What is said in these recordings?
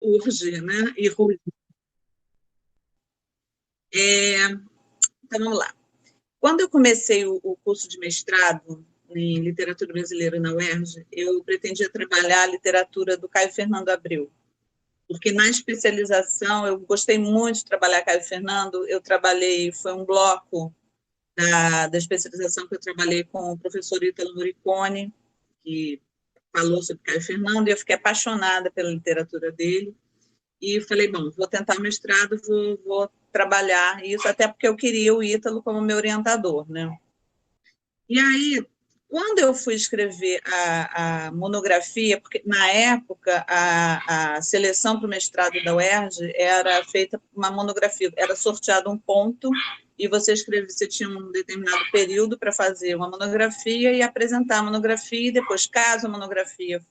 urge, né? E ruge. Então, vamos lá. Quando eu comecei o curso de mestrado em literatura brasileira na UERJ, eu pretendia trabalhar a literatura do Caio Fernando Abreu, porque na especialização eu gostei muito de trabalhar Caio Fernando, eu trabalhei, foi um bloco da especialização que eu trabalhei com o professor Ítalo Morricone, que falou sobre Caio Fernando, e eu fiquei apaixonada pela literatura dele, e falei, bom, vou tentar o mestrado, vou trabalhar isso, até porque eu queria o Ítalo como meu orientador, né? E aí, quando eu fui escrever a monografia, porque na época a seleção para o mestrado da UERJ era feita uma monografia, era sorteado um ponto e você tinha um determinado período para fazer uma monografia e apresentar a monografia, e depois, caso a monografia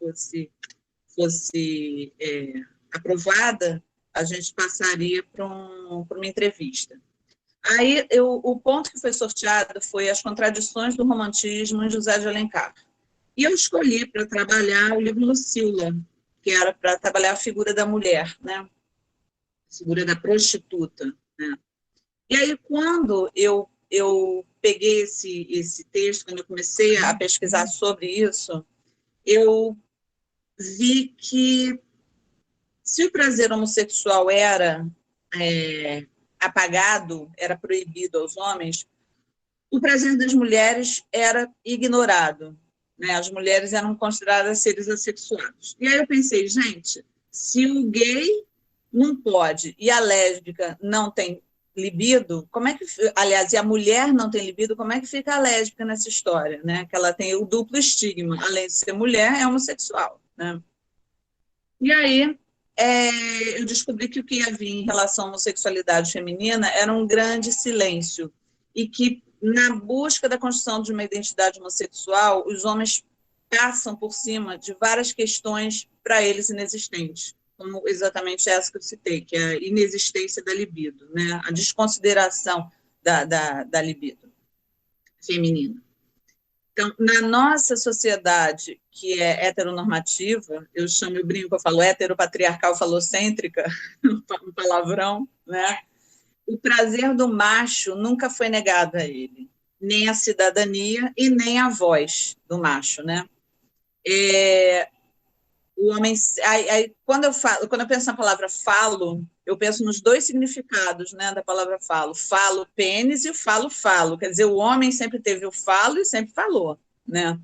fosse aprovada, a gente passaria para uma entrevista. Aí, o ponto que foi sorteado foi as contradições do romantismo em José de Alencar. E eu escolhi para trabalhar o livro Lucila, que era para trabalhar a figura da mulher, né? A figura da prostituta. Né? E aí, quando eu peguei esse texto, quando eu comecei a pesquisar sobre isso, eu vi que se o prazer homossexual era apagado, era proibido aos homens, o prazer das mulheres era ignorado. Né? As mulheres eram consideradas seres assexuados. E aí eu pensei, gente, se o gay não pode e a lésbica não tem libido, como é que, aliás, e a mulher não tem libido, como é que fica a lésbica nessa história, né? Que ela tem o duplo estigma, além de ser mulher, é homossexual, né? E aí eu descobri que o que havia em relação à homossexualidade feminina era um grande silêncio e que, na busca da construção de uma identidade homossexual, os homens passam por cima de várias questões para eles inexistentes, como exatamente essa que eu citei, que é a inexistência da libido, né? A desconsideração da libido feminina. Então, na nossa sociedade, que é heteronormativa, eu brinco, eu falo heteropatriarcal falocêntrica, um palavrão, né? O prazer do macho nunca foi negado a ele, nem a cidadania e nem a voz do macho, né? O homem, quando eu penso na palavra falo, eu penso nos dois significados, né, da palavra falo. Falo pênis e o falo. Quer dizer, o homem sempre teve o falo e sempre falou, né?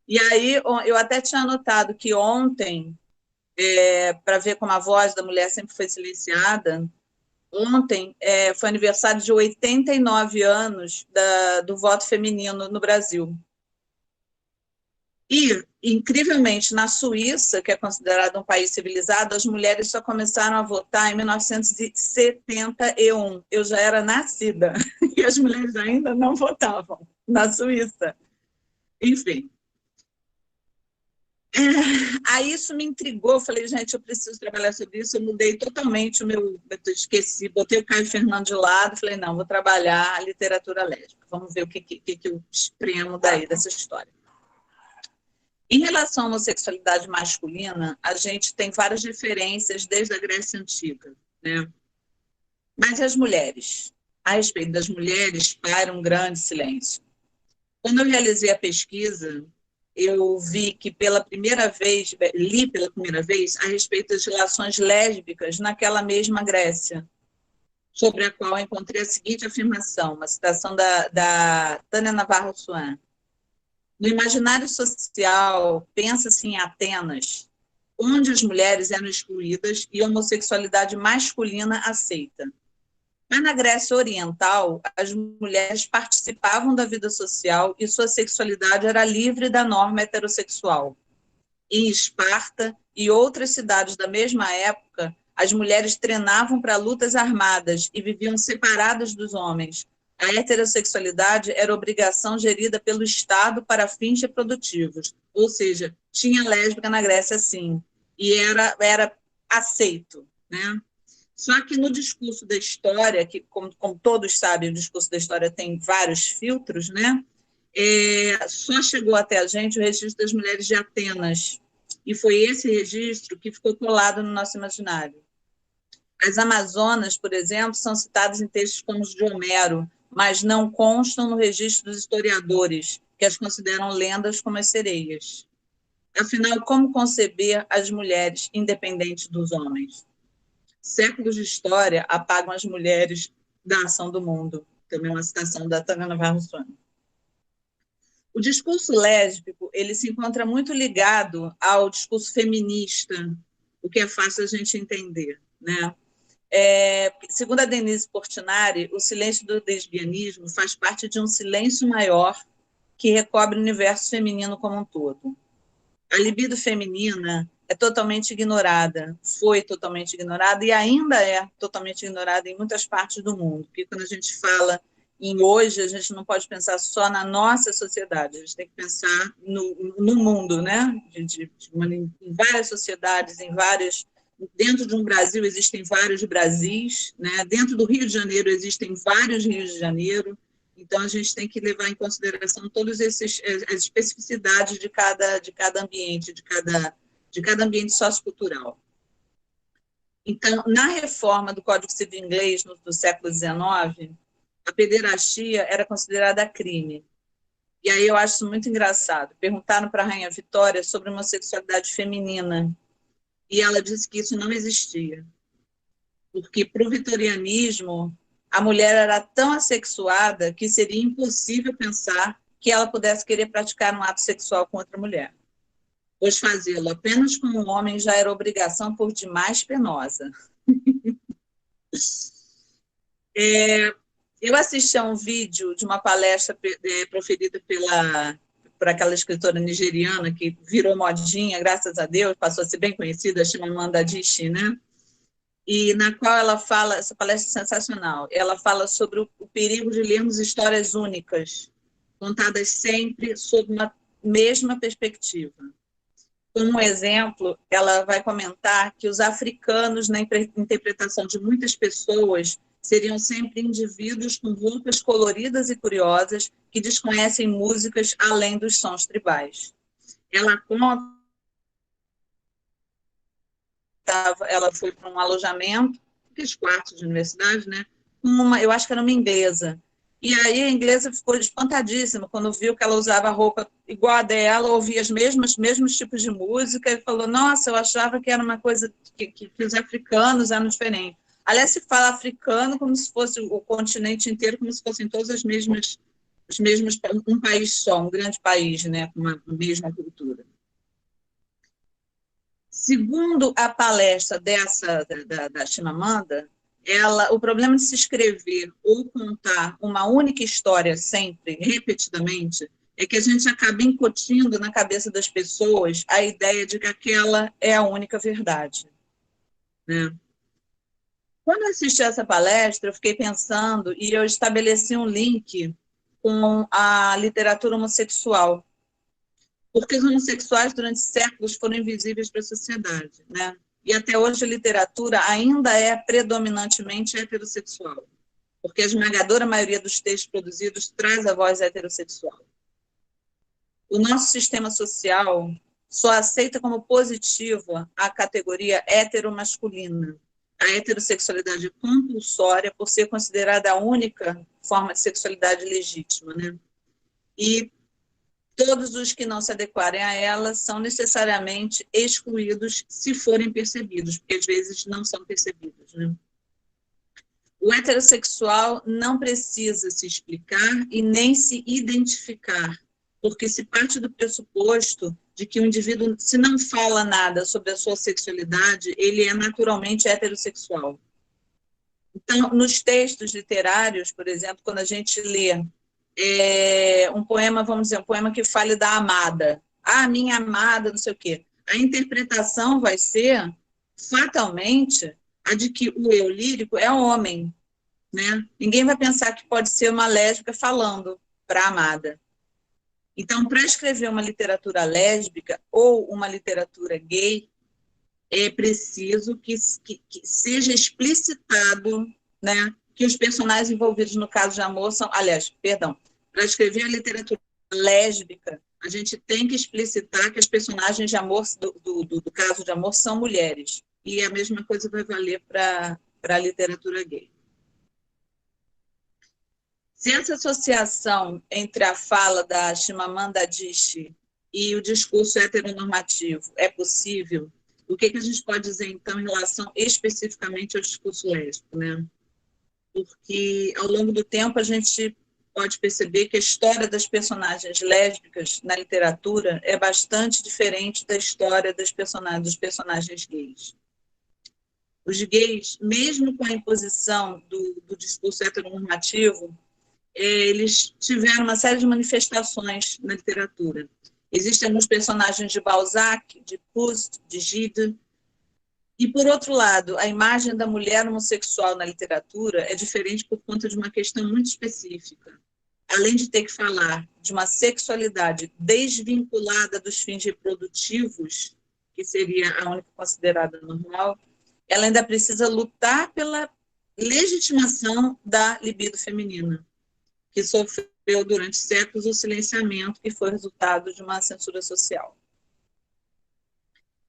E aí eu até tinha anotado que ontem, para ver como a voz da mulher sempre foi silenciada, ontem foi aniversário de 89 anos do voto feminino no Brasil. E, incrivelmente, na Suíça, que é considerado um país civilizado, as mulheres só começaram a votar em 1971. Eu já era nascida e as mulheres ainda não votavam na Suíça. Enfim, aí isso me intrigou, eu falei, gente, eu preciso trabalhar sobre isso, eu mudei totalmente eu esqueci, botei o Caio Fernando de lado, falei, não, vou trabalhar a literatura lésbica, vamos ver o que eu espremo daí, dessa história. Em relação à homossexualidade masculina, a gente tem várias referências desde a Grécia Antiga, né? Mas e as mulheres? A respeito das mulheres, paira um grande silêncio. Quando eu realizei a pesquisa, eu vi que li pela primeira vez a respeito das relações lésbicas naquela mesma Grécia, sobre a qual encontrei a seguinte afirmação, uma citação da Tânia Navarro Swan. No imaginário social, pensa-se em Atenas, onde as mulheres eram excluídas e a homossexualidade masculina aceita. Mas na Grécia Oriental, as mulheres participavam da vida social e sua sexualidade era livre da norma heterossexual. Em Esparta e outras cidades da mesma época, as mulheres treinavam para lutas armadas e viviam separadas dos homens. A heterossexualidade era obrigação gerida pelo Estado para fins reprodutivos. Ou seja, tinha lésbica na Grécia, sim. E era aceito, né? Só que no discurso da história, que, como todos sabem, o discurso da história tem vários filtros, né? Só chegou até a gente o registro das mulheres de Atenas, E foi esse registro que ficou colado no nosso imaginário. As Amazonas, por exemplo, são citadas em textos como os de Homero, mas não constam no registro dos historiadores, que as consideram lendas como as sereias. Afinal, como conceber as mulheres independentes dos homens? Séculos de história apagam as mulheres da ação do mundo. Também uma citação da Tânia Navarro Sônia. O discurso lésbico ele se encontra muito ligado ao discurso feminista, o que é fácil a gente entender, né? Segundo a Denise Portinari, o silêncio do lesbianismo faz parte de um silêncio maior que recobre o universo feminino como um todo. A libido feminina é totalmente ignorada, foi totalmente ignorada e ainda é totalmente ignorada em muitas partes do mundo. Porque quando a gente fala em hoje, a gente não pode pensar só na nossa sociedade, a gente tem que pensar no mundo, né? Em várias sociedades, dentro de um Brasil existem vários Brasis, né? Dentro do Rio de Janeiro existem vários Rios de Janeiro. Então, a gente tem que levar em consideração todas as especificidades de cada ambiente, de cada ambiente sociocultural. Então, na reforma do Código Civil inglês do século XIX, a pederastia era considerada crime. E aí eu acho isso muito engraçado. Perguntaram para a Rainha Vitória sobre homossexualidade feminina, e ela disse que isso não existia. Porque para o vitorianismo, a mulher era tão assexuada que seria impossível pensar que ela pudesse querer praticar um ato sexual com outra mulher, pois fazê-lo apenas com um homem já era obrigação por demais penosa. Eu assisti a um vídeo de uma palestra proferida por aquela escritora nigeriana que virou modinha, graças a Deus, passou a ser bem conhecida, Chimamanda Adichie, né? E na qual ela fala, essa palestra é sensacional, ela fala sobre o perigo de lermos histórias únicas, contadas sempre sob uma mesma perspectiva. Como exemplo, ela vai comentar que os africanos, na interpretação de muitas pessoas, seriam sempre indivíduos com roupas coloridas e curiosas que desconhecem músicas além dos sons tribais. Ela conta ela foi para um alojamento, aqueles quartos de universidade, né? Eu acho que era uma inglesa. E aí a inglesa ficou espantadíssima quando viu que ela usava roupa igual a dela, ouvia os mesmos tipos de música, e falou, nossa, eu achava que era uma coisa que os africanos eram diferentes. Aliás, se fala africano como se fosse o continente inteiro, como se fossem todas os mesmos, um país só, um grande país, né? Com uma mesma cultura. Segundo a palestra da Chimamanda, o problema de se escrever ou contar uma única história sempre, repetidamente, é que a gente acaba incutindo na cabeça das pessoas a ideia de que aquela é a única verdade, né? Quando eu assisti essa palestra, eu fiquei pensando e eu estabeleci um link com a literatura homossexual, porque os homossexuais, durante séculos, foram invisíveis para a sociedade, né? E até hoje a literatura ainda é predominantemente heterossexual, porque a esmagadora maioria dos textos produzidos traz a voz heterossexual. O nosso sistema social só aceita como positiva a categoria heteromasculina, a heterossexualidade compulsória, por ser considerada a única forma de sexualidade legítima, né? E todos os que não se adequarem a ela são necessariamente excluídos se forem percebidos, porque às vezes não são percebidos, né? O heterossexual não precisa se explicar e nem se identificar, porque se parte do pressuposto de que o indivíduo, se não fala nada sobre a sua sexualidade, ele é naturalmente heterossexual. Então, nos textos literários, por exemplo, quando a gente lê um poema, vamos dizer, um poema que fale da amada. Ah, minha amada, não sei o quê. A interpretação vai ser, fatalmente, a de que o eu lírico é homem, né? Ninguém vai pensar que pode ser uma lésbica falando para a amada. Então, para escrever uma literatura lésbica ou uma literatura gay, é preciso que seja explicitado, né, que os personagens envolvidos no caso de amor são, aliás, perdão, para escrever a literatura lésbica, a gente tem que explicitar que as personagens de amor, do caso de amor, são mulheres. E a mesma coisa vai valer para a literatura gay. Se essa associação entre a fala da Chimamanda Adichie e o discurso heteronormativo é possível, o que a gente pode dizer, então, em relação especificamente ao discurso lésbico, né? Porque, ao longo do tempo, a gente pode perceber que a história das personagens lésbicas na literatura é bastante diferente da história dos personagens gays. Os gays, mesmo com a imposição do discurso heteronormativo, eles tiveram uma série de manifestações na literatura. Existem alguns personagens de Balzac, de Proust, de Gide. E, por outro lado, a imagem da mulher homossexual na literatura é diferente por conta de uma questão muito específica. Além de ter que falar de uma sexualidade desvinculada dos fins reprodutivos, que seria a única considerada normal, ela ainda precisa lutar pela legitimação da libido feminina, que sofreu durante séculos o silenciamento que foi resultado de uma censura social.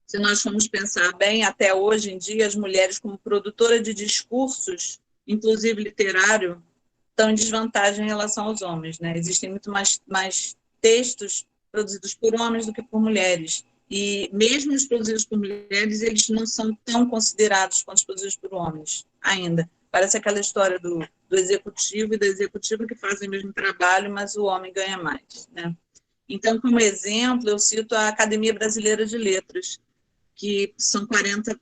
Se nós formos pensar bem, até hoje em dia, as mulheres como produtoras de discursos, inclusive literário, estão em desvantagem em relação aos homens, né? Existem muito mais textos produzidos por homens do que por mulheres. E mesmo os produzidos por mulheres, eles não são tão considerados quanto os produzidos por homens, ainda. Parece aquela história do executivo e da executiva que fazem o mesmo trabalho, mas o homem ganha mais, né? Então, como exemplo, eu cito a Academia Brasileira de Letras, que são 40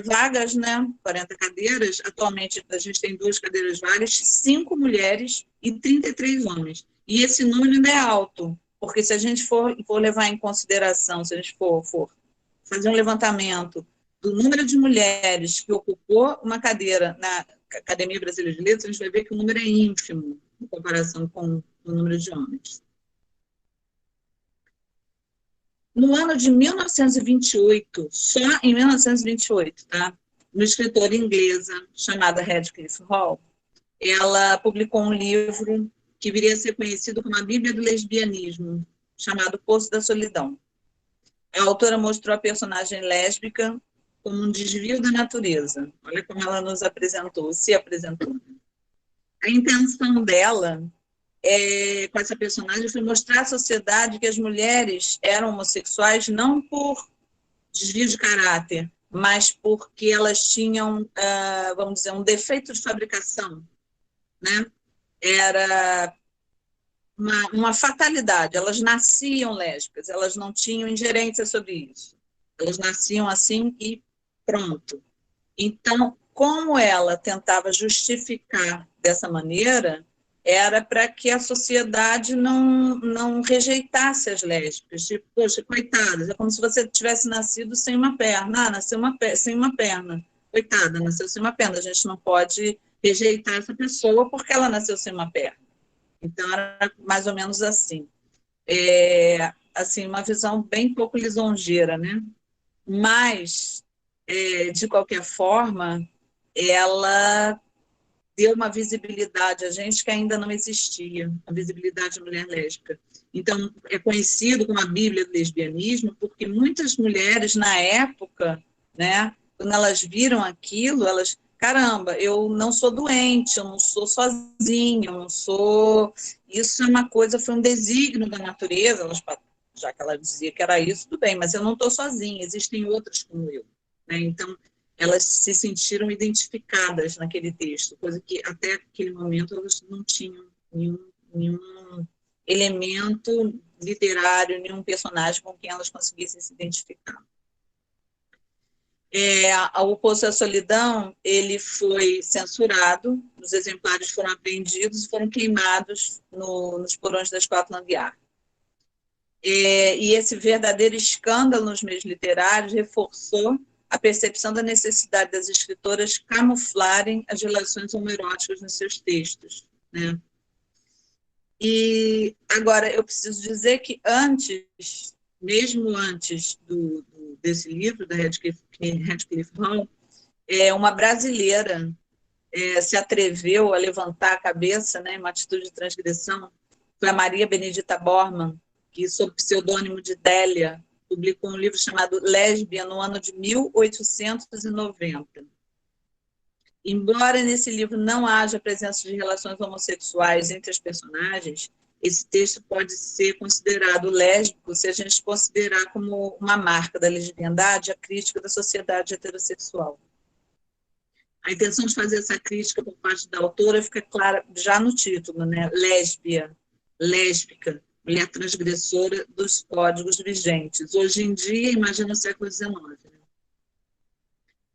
vagas, né? 40 cadeiras. Atualmente, a gente tem 2 cadeiras vagas, 5 mulheres e 33 homens. E esse número ainda é alto, porque se a gente for levar em consideração, se a gente for fazer um levantamento do número de mulheres que ocupou uma cadeira na Academia Brasileira de Letras, a gente vai ver que o número é ínfimo em comparação com o número de homens. No ano de 1928, só em 1928, tá? Uma escritora inglesa chamada Radcliffe Hall, ela publicou um livro que viria a ser conhecido como a Bíblia do Lesbianismo, chamado Poço da Solidão. A autora mostrou a personagem lésbica como um desvio da natureza. Olha como ela nos apresentou, se apresentou. A intenção dela com essa personagem foi mostrar à sociedade que as mulheres eram homossexuais não por desvio de caráter, mas porque elas tinham, vamos dizer, um defeito de fabricação, né? Era uma fatalidade, elas nasciam lésbicas, elas não tinham ingerência sobre isso. Elas nasciam assim e pronto. Então, como ela tentava justificar dessa maneira, era para que a sociedade não rejeitasse as lésbicas. Tipo, poxa, coitadas, é como se você tivesse nascido sem uma perna. Nasceu sem uma perna. Coitada, nasceu sem uma perna. A gente não pode rejeitar essa pessoa porque ela nasceu sem uma perna. Então, era mais ou menos assim. Assim, uma visão bem pouco lisonjeira, né? Mas, de qualquer forma, ela deu uma visibilidade a gente que ainda não existia, a visibilidade da mulher lésbica. Então, é conhecido como a Bíblia do lesbianismo, porque muitas mulheres, na época, né, quando elas viram aquilo, elas, caramba, eu não sou doente, eu não sou sozinha, eu não sou... Isso é uma coisa, foi um desígnio da natureza, já que ela dizia que era isso, tudo bem, mas eu não estou sozinha, existem outras como eu. Né? Então, elas se sentiram identificadas naquele texto, coisa que até aquele momento elas não tinham nenhum elemento literário, nenhum personagem com quem elas conseguissem se identificar. O Poço da Solidão, ele foi censurado, os exemplares foram apreendidos e foram queimados nos porões da Scotland Yard. E esse verdadeiro escândalo nos meios literários reforçou a percepção da necessidade das escritoras camuflarem as relações homoeróticas nos seus textos, né? E agora eu preciso dizer que mesmo antes desse livro da Radcliffe Hall, uma brasileira se atreveu a levantar a cabeça, né, em uma atitude de transgressão, foi a Maria Benedita Bormann, que, sob pseudônimo de Délia, publicou um livro chamado Lésbia, no ano de 1890. Embora nesse livro não haja presença de relações homossexuais entre as personagens, esse texto pode ser considerado lésbico se a gente considerar como uma marca da lesbiandade a crítica da sociedade heterossexual. A intenção de fazer essa crítica por parte da autora fica clara já no título, né? Lésbia, lésbica, mulher transgressora dos códigos vigentes. Hoje em dia, imagina o século XIX. Né?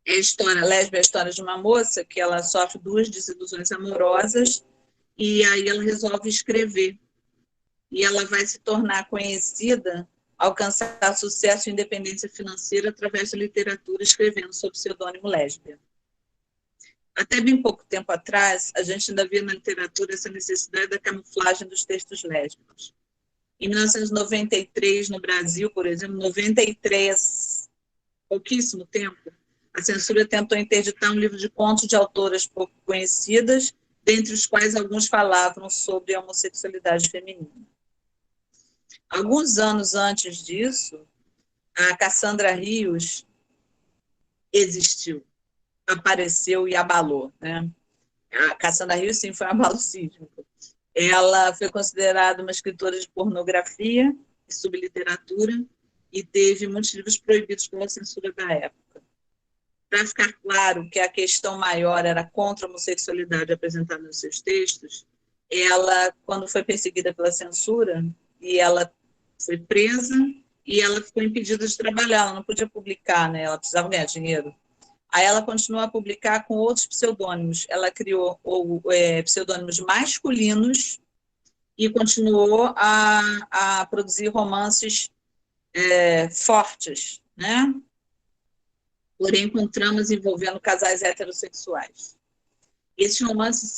É a história, lésbia é a história de uma moça que ela sofre 2 desilusões amorosas e aí ela resolve escrever. E ela vai se tornar conhecida, alcançar sucesso e independência financeira através da literatura, escrevendo sob o pseudônimo Lésbia. Até bem pouco tempo atrás, a gente ainda via na literatura essa necessidade da camuflagem dos textos lésbicos. Em 1993, no Brasil, por exemplo, 93, pouquíssimo tempo, a censura tentou interditar um livro de contos de autoras pouco conhecidas, dentre os quais alguns falavam sobre a homossexualidade feminina. Alguns anos antes disso, a Cassandra Rios existiu, apareceu e abalou. Né? A Cassandra Rios, sim, foi um abalo sísmico. Ela foi considerada uma escritora de pornografia e subliteratura e teve muitos livros proibidos pela censura da época. Para ficar claro que a questão maior era contra a homossexualidade apresentada nos seus textos, ela, quando foi perseguida pela censura, e ela foi presa e ela ficou impedida de trabalhar, ela não podia publicar, né? Ela precisava ganhar dinheiro. Aí ela continuou a publicar com outros pseudônimos. Ela criou pseudônimos masculinos e continuou a produzir romances fortes, né? Porém com tramas envolvendo casais heterossexuais. Esses romances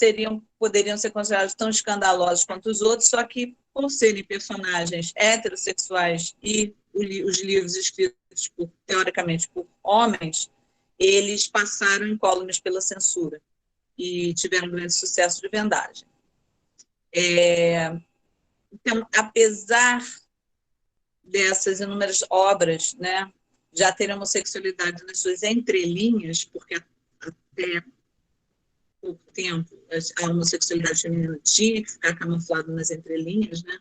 poderiam ser considerados tão escandalosos quanto os outros, só que, por serem personagens heterossexuais e os livros escritos, teoricamente, por homens, eles passaram incólumes pela censura e tiveram grande sucesso de vendagem. Então, apesar dessas inúmeras obras, né, já terem homossexualidade nas suas entrelinhas, porque até pouco tempo a homossexualidade feminina tinha que ficar camuflada nas entrelinhas, né?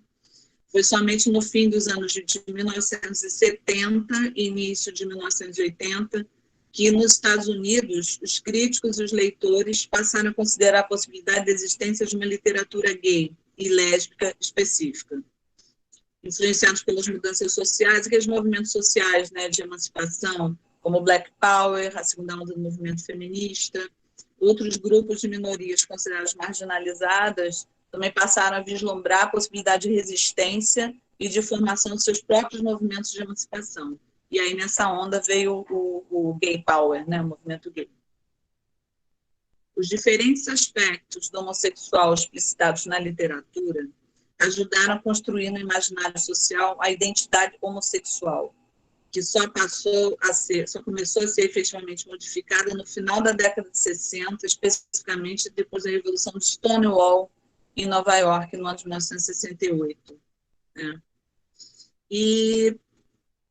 Foi somente no fim dos anos de 1970 e início de 1980 que nos Estados Unidos os críticos e os leitores passaram a considerar a possibilidade da existência de uma literatura gay e lésbica específica, influenciados pelas mudanças sociais e aqueles movimentos sociais, né, de emancipação, como o Black Power, a segunda onda do movimento feminista. Outros grupos de minorias consideradas marginalizadas também passaram a vislumbrar a possibilidade de resistência e de formação de seus próprios movimentos de emancipação. E aí, nessa onda, veio o Gay Power, né, o movimento gay. Os diferentes aspectos do homossexual explicitados na literatura ajudaram a construir no imaginário social a identidade homossexual, que só começou a ser efetivamente modificada no final da década de 60, especificamente depois da Revolução de Stonewall, em Nova York, no ano de 1968. Né? E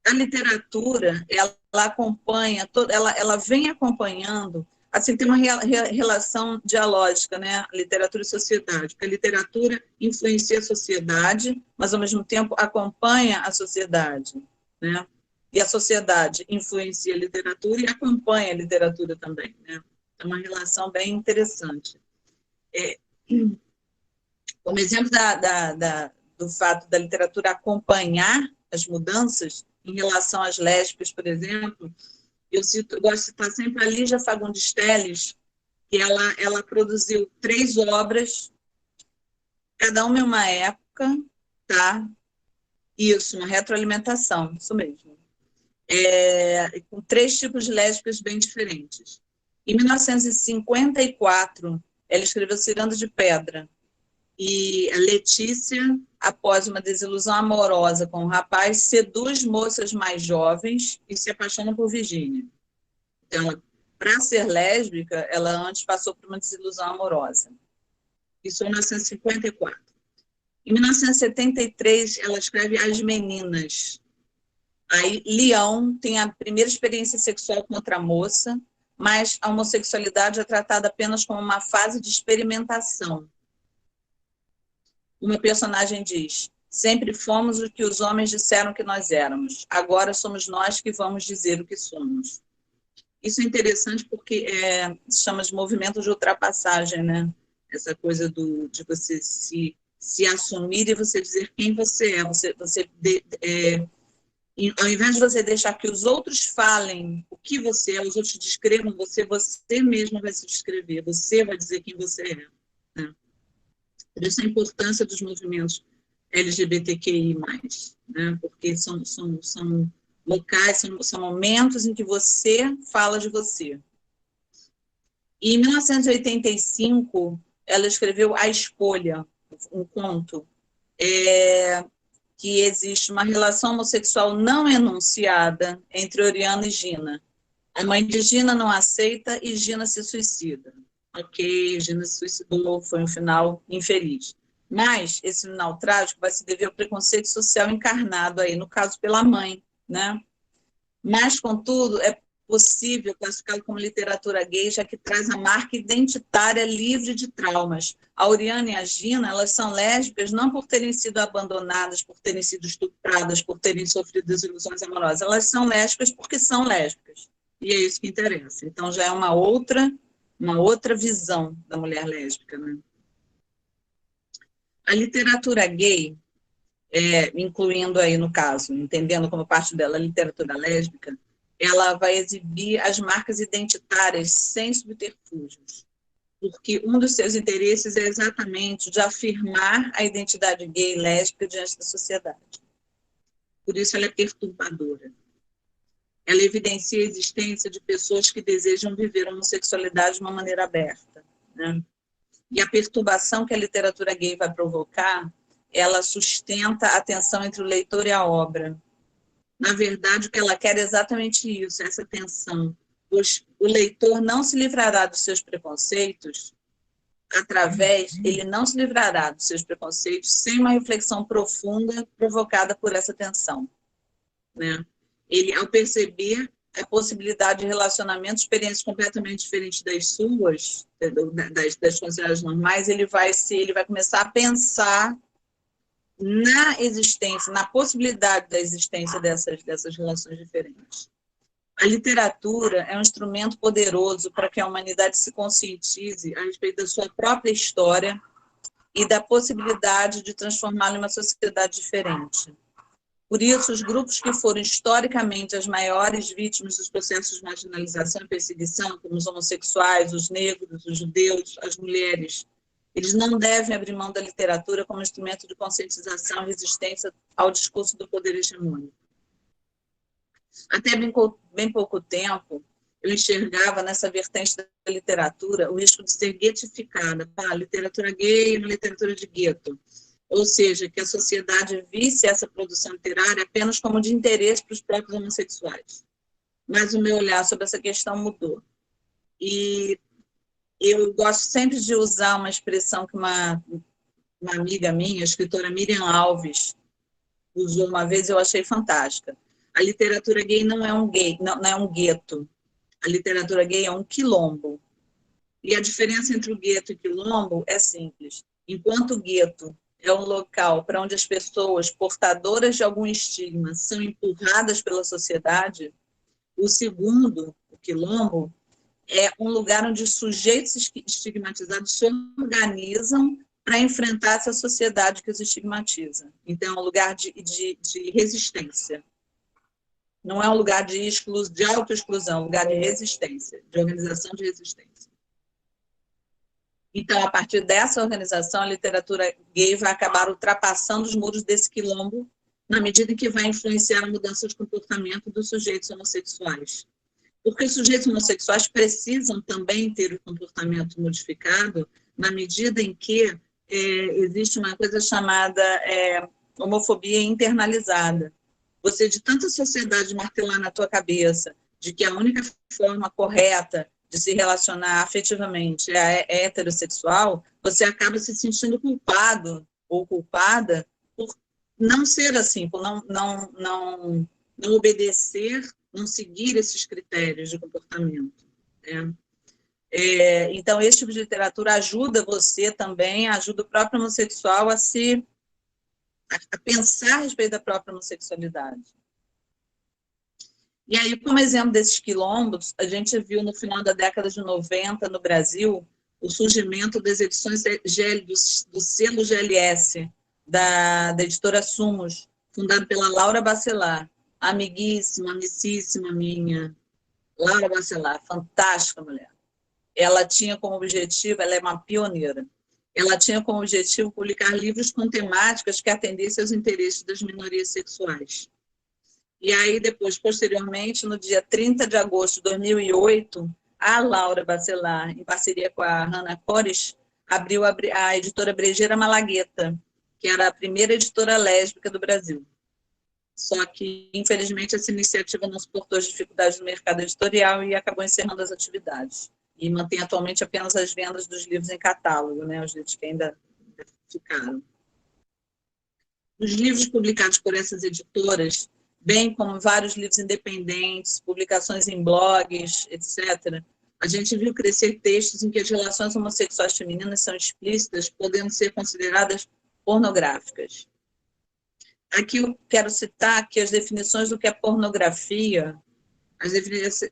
a literatura, ela acompanha, ela vem acompanhando, assim, tem uma relação dialógica, né? Literatura e sociedade, porque a literatura influencia a sociedade, mas, ao mesmo tempo, acompanha a sociedade, né? E a sociedade influencia a literatura e acompanha a literatura também, né? É uma relação bem interessante. Como exemplo do fato da literatura acompanhar as mudanças em relação às lésbicas, por exemplo, eu gosto de citar sempre a Lígia Fagundes Telles, que ela produziu 3 obras, cada uma em uma época, tá? Isso, uma retroalimentação, isso mesmo. Com 3 tipos de lésbicas bem diferentes. Em 1954, ela escreveu Ciranda de Pedra, e a Letícia, após uma desilusão amorosa com um rapaz, seduz moças mais jovens e se apaixona por Virgínia. Então, para ser lésbica, ela antes passou por uma desilusão amorosa. Isso em 1954. Em 1973, ela escreve As Meninas. Aí, Leão tem a primeira experiência sexual com outra moça, mas a homossexualidade é tratada apenas como uma fase de experimentação. Uma personagem diz: sempre fomos o que os homens disseram que nós éramos. Agora somos nós que vamos dizer o que somos. Isso é interessante porque se chama de movimento de ultrapassagem, né? Essa coisa de você se assumir e você dizer quem você é. Ao invés de você deixar que os outros falem o que você é, os outros descrevam você, você mesmo vai se descrever, você vai dizer quem você é. Né? Por isso a importância dos movimentos LGBTQI+, né? Porque são locais, são momentos em que você fala de você. E em 1985, ela escreveu A Escolha, um conto, que existe uma relação homossexual não enunciada entre Oriana e Gina. A mãe de Gina não aceita e Gina se suicida. Ok, Gina se suicidou, foi um final infeliz. Mas esse final trágico vai se dever ao preconceito social encarnado aí, no caso pela mãe, né? Mas, contudo, é possível classificá-lo como literatura gay, já que traz a marca identitária livre de traumas. A Oriana e a Gina, elas são lésbicas não por terem sido abandonadas, por terem sido estupradas, por terem sofrido desilusões amorosas. Elas são lésbicas porque são lésbicas. E é isso que interessa. Então, já é uma outra visão da mulher lésbica, né? A literatura gay, incluindo aí no caso, entendendo como parte dela a literatura lésbica, ela vai exibir as marcas identitárias sem subterfúgios, porque um dos seus interesses é exatamente de afirmar a identidade gay e lésbica diante da sociedade. Por isso ela é perturbadora. Ela evidencia a existência de pessoas que desejam viver a homossexualidade de uma maneira aberta, né? E a perturbação que a literatura gay vai provocar, ela sustenta a tensão entre o leitor e a obra. Na verdade, o que ela quer é exatamente isso, essa tensão. Pois o leitor não se livrará dos seus preconceitos ele não se livrará dos seus preconceitos sem uma reflexão profunda provocada por essa tensão, né? Ele, ao perceber a possibilidade de relacionamento, experiências completamente diferentes das suas, das consideradas normais, ele vai começar a pensar na existência, na possibilidade da existência dessas relações diferentes. A literatura é um instrumento poderoso para que a humanidade se conscientize a respeito da sua própria história e da possibilidade de transformá-la em uma sociedade diferente. Por isso, os grupos que foram historicamente as maiores vítimas dos processos de marginalização e perseguição, como os homossexuais, os negros, os judeus, as mulheres, eles não devem abrir mão da literatura como instrumento de conscientização e resistência ao discurso do poder hegemônico. Até bem pouco tempo, eu enxergava nessa vertente da literatura o risco de ser guetificada. A literatura gay é uma literatura de gueto. Ou seja, que a sociedade visse essa produção literária apenas como de interesse para os próprios homossexuais. Mas o meu olhar sobre essa questão mudou. E eu gosto sempre de usar uma expressão que uma amiga minha, a escritora Miriam Alves, usou uma vez e eu achei fantástica. A literatura gay não é um gueto. A literatura gay é um quilombo. E a diferença entre o gueto e o quilombo é simples. Enquanto o gueto é um local para onde as pessoas portadoras de algum estigma são empurradas pela sociedade, o segundo, o quilombo, é um lugar onde os sujeitos estigmatizados se organizam para enfrentar essa sociedade que os estigmatiza. Então, é um lugar de resistência. Não é um lugar de autoexclusão, é um lugar de resistência, de organização de resistência. Então, a partir dessa organização, a literatura gay vai acabar ultrapassando os muros desse quilombo, na medida em que vai influenciar a mudança de comportamento dos sujeitos homossexuais. Porque os sujeitos homossexuais precisam também ter o comportamento modificado, na medida em que existe uma coisa chamada homofobia internalizada. Você, de tanta sociedade martelar na tua cabeça de que a única forma correta de se relacionar afetivamente é heterossexual, você acaba se sentindo culpado ou culpada por não ser assim, por não obedecer, não seguir esses critérios de comportamento, né? Então, esse tipo de literatura ajuda você também, ajuda o próprio homossexual a pensar a respeito da própria homossexualidade. E aí, como exemplo desses quilombos, a gente viu no final da década de 90, no Brasil, o surgimento das edições do selo GLS, da editora Sumos, fundado pela Laura Bacelar, amiguíssima, amicíssima minha, Laura Bacelar, fantástica mulher. Ela tinha como objetivo, ela é uma pioneira, ela tinha como objetivo publicar livros com temáticas que atendessem aos interesses das minorias sexuais. E aí, depois, posteriormente, no dia 30 de agosto de 2008, a Laura Bacelar, em parceria com a Hannah Cores, abriu a editora Brejeira Malagueta, que era a primeira editora lésbica do Brasil. Só que, infelizmente, essa iniciativa não suportou as dificuldades do mercado editorial e acabou encerrando as atividades. E mantém atualmente apenas as vendas dos livros em catálogo, né, os livros que ainda ficaram. Os livros publicados por essas editoras, bem como vários livros independentes, publicações em blogs, etc., a gente viu crescer textos em que as relações homossexuais femininas são explícitas, podendo ser consideradas pornográficas. Aqui eu quero citar que as definições do que é pornografia,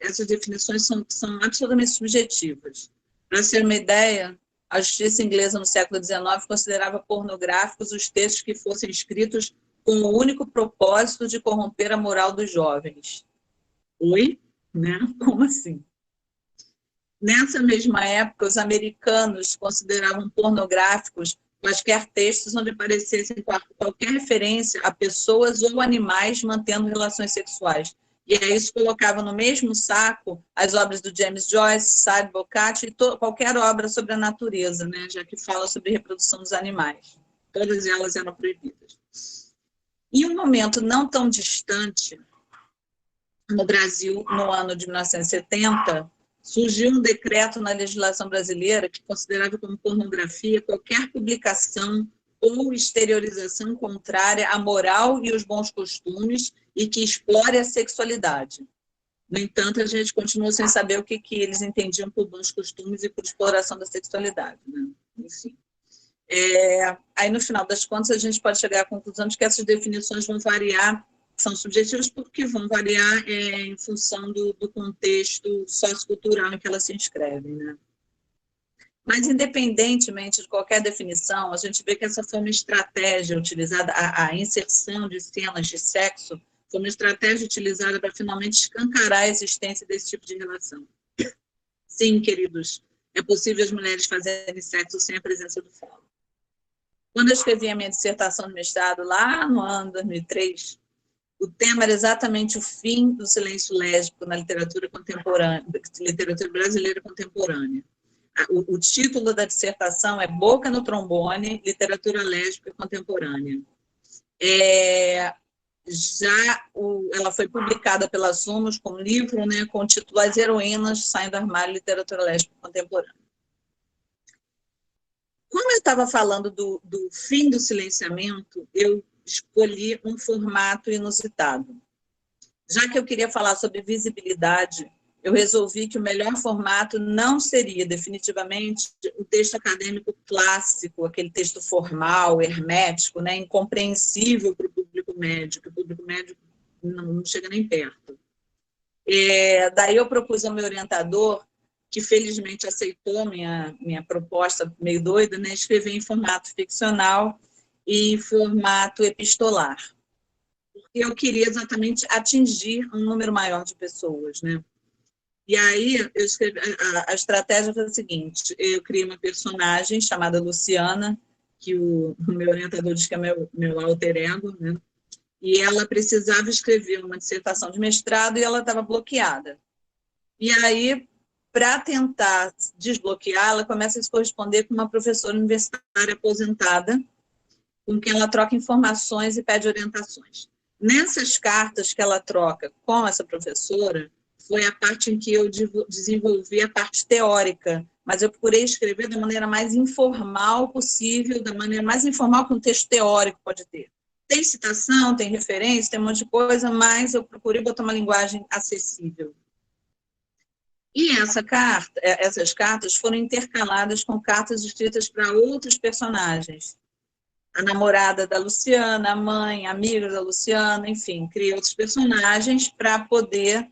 essas definições são absolutamente subjetivas. Para ter uma ideia, a justiça inglesa no século XIX considerava pornográficos os textos que fossem escritos com o único propósito de corromper a moral dos jovens. Oi? Né? Como assim? Nessa mesma época, os americanos consideravam pornográficos quaisquer textos onde aparecessem qualquer referência a pessoas ou animais mantendo relações sexuais. E aí isso colocava no mesmo saco as obras do James Joyce, Sade Boccace e qualquer obra sobre a natureza, né? Já que fala sobre reprodução dos animais. Todas elas eram proibidas. Em um momento não tão distante, no Brasil, no ano de 1970, surgiu um decreto na legislação brasileira que considerava como pornografia qualquer publicação ou exteriorização contrária à moral e os bons costumes e que explore a sexualidade. No entanto, a gente continua sem saber o que eles entendiam por bons costumes e por exploração da sexualidade, né? Enfim. Aí, no final das contas, a gente pode chegar à conclusão de que essas definições vão variar, são subjetivas porque vão variar em função do contexto sociocultural em que elas se inscrevem, né? Mas, independentemente de qualquer definição, a gente vê que essa foi uma estratégia utilizada, a inserção de cenas de sexo foi uma estratégia utilizada para finalmente escancarar a existência desse tipo de relação. Sim, queridos, é possível as mulheres fazerem sexo sem a presença do falo. Quando eu escrevi a minha dissertação de mestrado, lá no ano 2003, o tema era exatamente o fim do silêncio lésbico na literatura contemporânea, literatura brasileira contemporânea. O título da dissertação é Boca no Trombone, Literatura Lésbica Contemporânea. Ela foi publicada pela Sumos como livro, né, com o título As Heroínas Saem do Armário, Literatura Lésbica Contemporânea. Como eu estava falando do fim do silenciamento, eu escolhi um formato inusitado. Já que eu queria falar sobre visibilidade, eu resolvi que o melhor formato não seria, definitivamente, o texto acadêmico clássico, aquele texto formal, hermético, né, incompreensível para o público médio, que o público médio não chega nem perto. Daí eu propus ao meu orientador, que felizmente aceitou minha proposta meio doida, né, escrever em formato ficcional e em formato epistolar. Porque eu queria exatamente atingir um número maior de pessoas, né? E aí, eu escrevi, a estratégia foi a seguinte, eu criei uma personagem chamada Luciana, que o meu orientador diz que é meu alter ego, né? E ela precisava escrever uma dissertação de mestrado e ela estava bloqueada. E aí, para tentar desbloquear, ela começa a se corresponder com uma professora universitária aposentada, com quem ela troca informações e pede orientações. Nessas cartas que ela troca com essa professora, foi a parte em que eu desenvolvi a parte teórica, mas eu procurei escrever da maneira mais informal possível, da maneira mais informal que um texto teórico pode ter. Tem citação, tem referência, tem um monte de coisa, mas eu procurei botar uma linguagem acessível. E essas cartas foram intercaladas com cartas escritas para outros personagens. A namorada da Luciana, a mãe, a amiga da Luciana, enfim, criei outros personagens para poder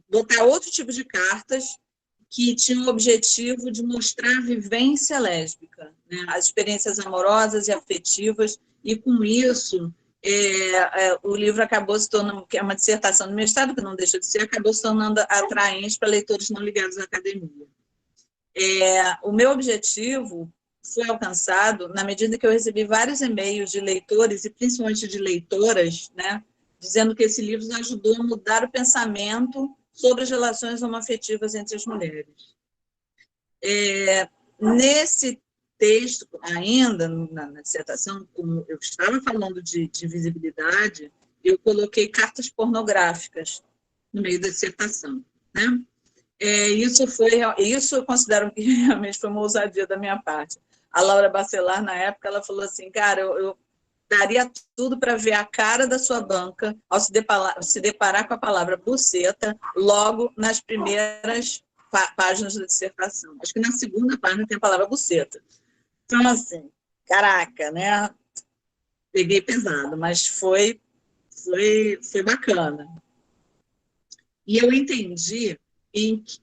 botar outro tipo de cartas que tinham o objetivo de mostrar a vivência lésbica, né? As experiências amorosas e afetivas, e com isso o livro acabou se tornando, que é uma dissertação de mestrado, que não deixa de ser, acabou se tornando atraente para leitores não ligados à academia. O meu objetivo foi alcançado na medida que eu recebi vários e-mails de leitores, e principalmente de leitoras, né, dizendo que esse livro ajudou a mudar o pensamento sobre as relações homoafetivas entre as mulheres. Nesse texto, ainda na dissertação, como eu estava falando de visibilidade, eu coloquei cartas pornográficas no meio da dissertação, né? Isso eu considero que realmente foi uma ousadia da minha parte. A Laura Bacelar, na época, ela falou assim, cara, eu daria tudo para ver a cara da sua banca ao se deparar com a palavra buceta logo nas primeiras páginas da dissertação. Acho que na segunda página tem a palavra buceta. Então, assim, caraca, né? Peguei pesado, mas foi bacana. E eu entendi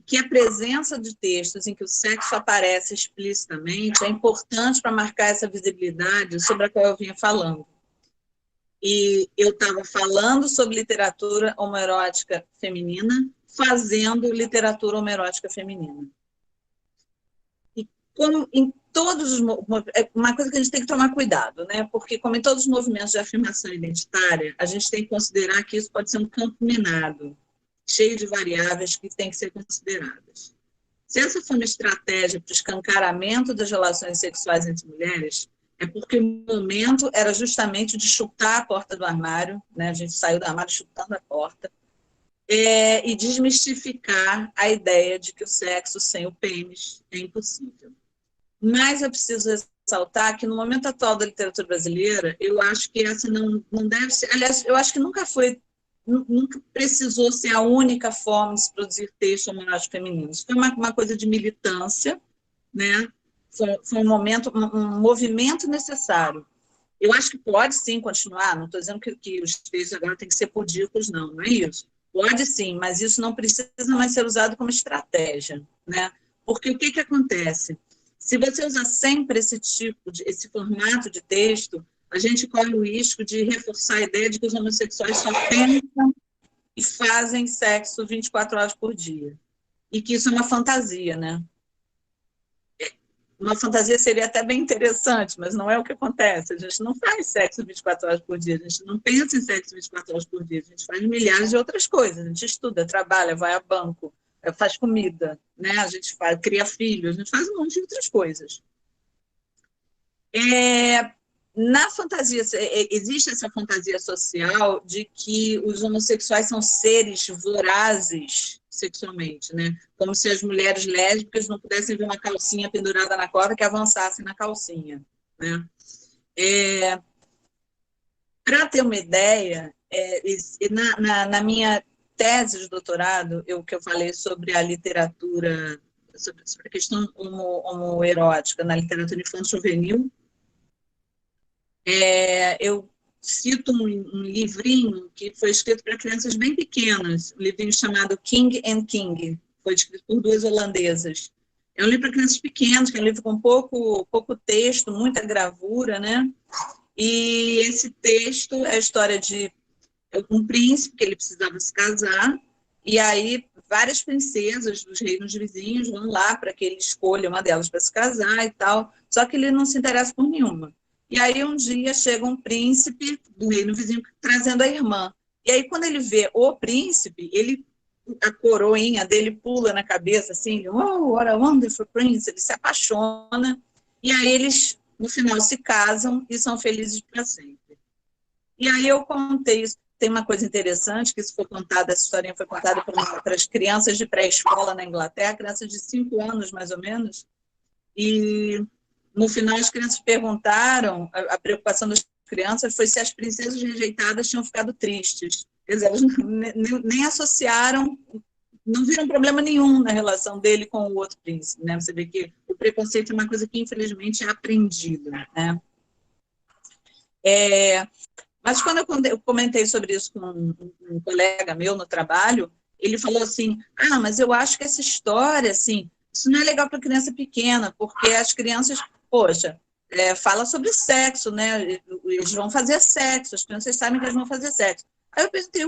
que a presença de textos em que o sexo aparece explicitamente é importante para marcar essa visibilidade sobre a qual eu vinha falando. E eu estava falando sobre literatura homoerótica feminina, fazendo literatura homoerótica feminina. E como em todos os... Uma coisa que a gente tem que tomar cuidado, né? Porque como em todos os movimentos de afirmação identitária, a gente tem que considerar que isso pode ser um campo minado, cheio de variáveis que têm que ser consideradas. Se essa foi uma estratégia para o escancaramento das relações sexuais entre mulheres, é porque o momento era justamente de chutar a porta do armário, né? A gente saiu do armário chutando a porta, e desmistificar a ideia de que o sexo sem o pênis é impossível. Mas eu preciso ressaltar que no momento atual da literatura brasileira, eu acho que essa não deve ser... Aliás, eu acho que nunca precisou ser a única forma de se produzir texto homoerótico feminino. Isso foi uma coisa de militância, né? Foi um movimento necessário. Eu acho que pode sim continuar, não estou dizendo que os textos agora têm que ser pudicos, não é isso. Pode sim, mas isso não precisa mais ser usado como estratégia, né? Porque o que acontece? Se você usar sempre esse formato de texto, a gente corre o risco de reforçar a ideia de que os homossexuais só pensam e fazem sexo 24 horas por dia. E que isso é uma fantasia, né? Uma fantasia seria até bem interessante, mas não é o que acontece. A gente não faz sexo 24 horas por dia, a gente não pensa em sexo 24 horas por dia, a gente faz milhares de outras coisas. A gente estuda, trabalha, vai a banco, faz comida, né? A gente cria filhos, a gente faz um monte de outras coisas. Na fantasia, existe essa fantasia social de que os homossexuais são seres vorazes sexualmente, né? Como se as mulheres lésbicas não pudessem ver uma calcinha pendurada na corda que avançassem na calcinha, né? Para ter uma ideia, na minha tese de doutorado, que eu falei sobre a literatura, sobre a questão homoerótica na literatura infanto-juvenil, eu cito um livrinho que foi escrito para crianças bem pequenas, um livrinho chamado King and King, foi escrito por duas holandesas. É um livro para crianças pequenas, que é um livro com pouco texto, muita gravura, né? E esse texto é a história de um príncipe que ele precisava se casar, e aí várias princesas dos reinos vizinhos vão lá para que ele escolha uma delas para se casar e tal, só que ele não se interessa por nenhuma. E aí um dia chega um príncipe do reino vizinho trazendo a irmã. E aí quando ele vê o príncipe, a coroinha dele pula na cabeça assim, oh, what a wonderful prince, ele se apaixona, e aí eles no final se casam e são felizes para sempre. E aí eu contei isso. tem uma coisa interessante, que isso foi contada, essa historinha foi contada para as crianças de pré-escola na Inglaterra, crianças de 5 anos, mais ou menos, e no final as crianças perguntaram, a preocupação das crianças foi se as princesas rejeitadas tinham ficado tristes. Quer dizer, elas nem associaram, não viram problema nenhum na relação dele com o outro príncipe, né? Você vê que o preconceito é uma coisa que, infelizmente, é aprendida, né? Mas quando eu comentei sobre isso com um colega meu no trabalho, ele falou assim, mas eu acho que essa história, assim, isso não é legal para criança pequena, porque as crianças, poxa, fala sobre sexo, né? Eles vão fazer sexo, as crianças sabem que eles vão fazer sexo. Aí eu pensei,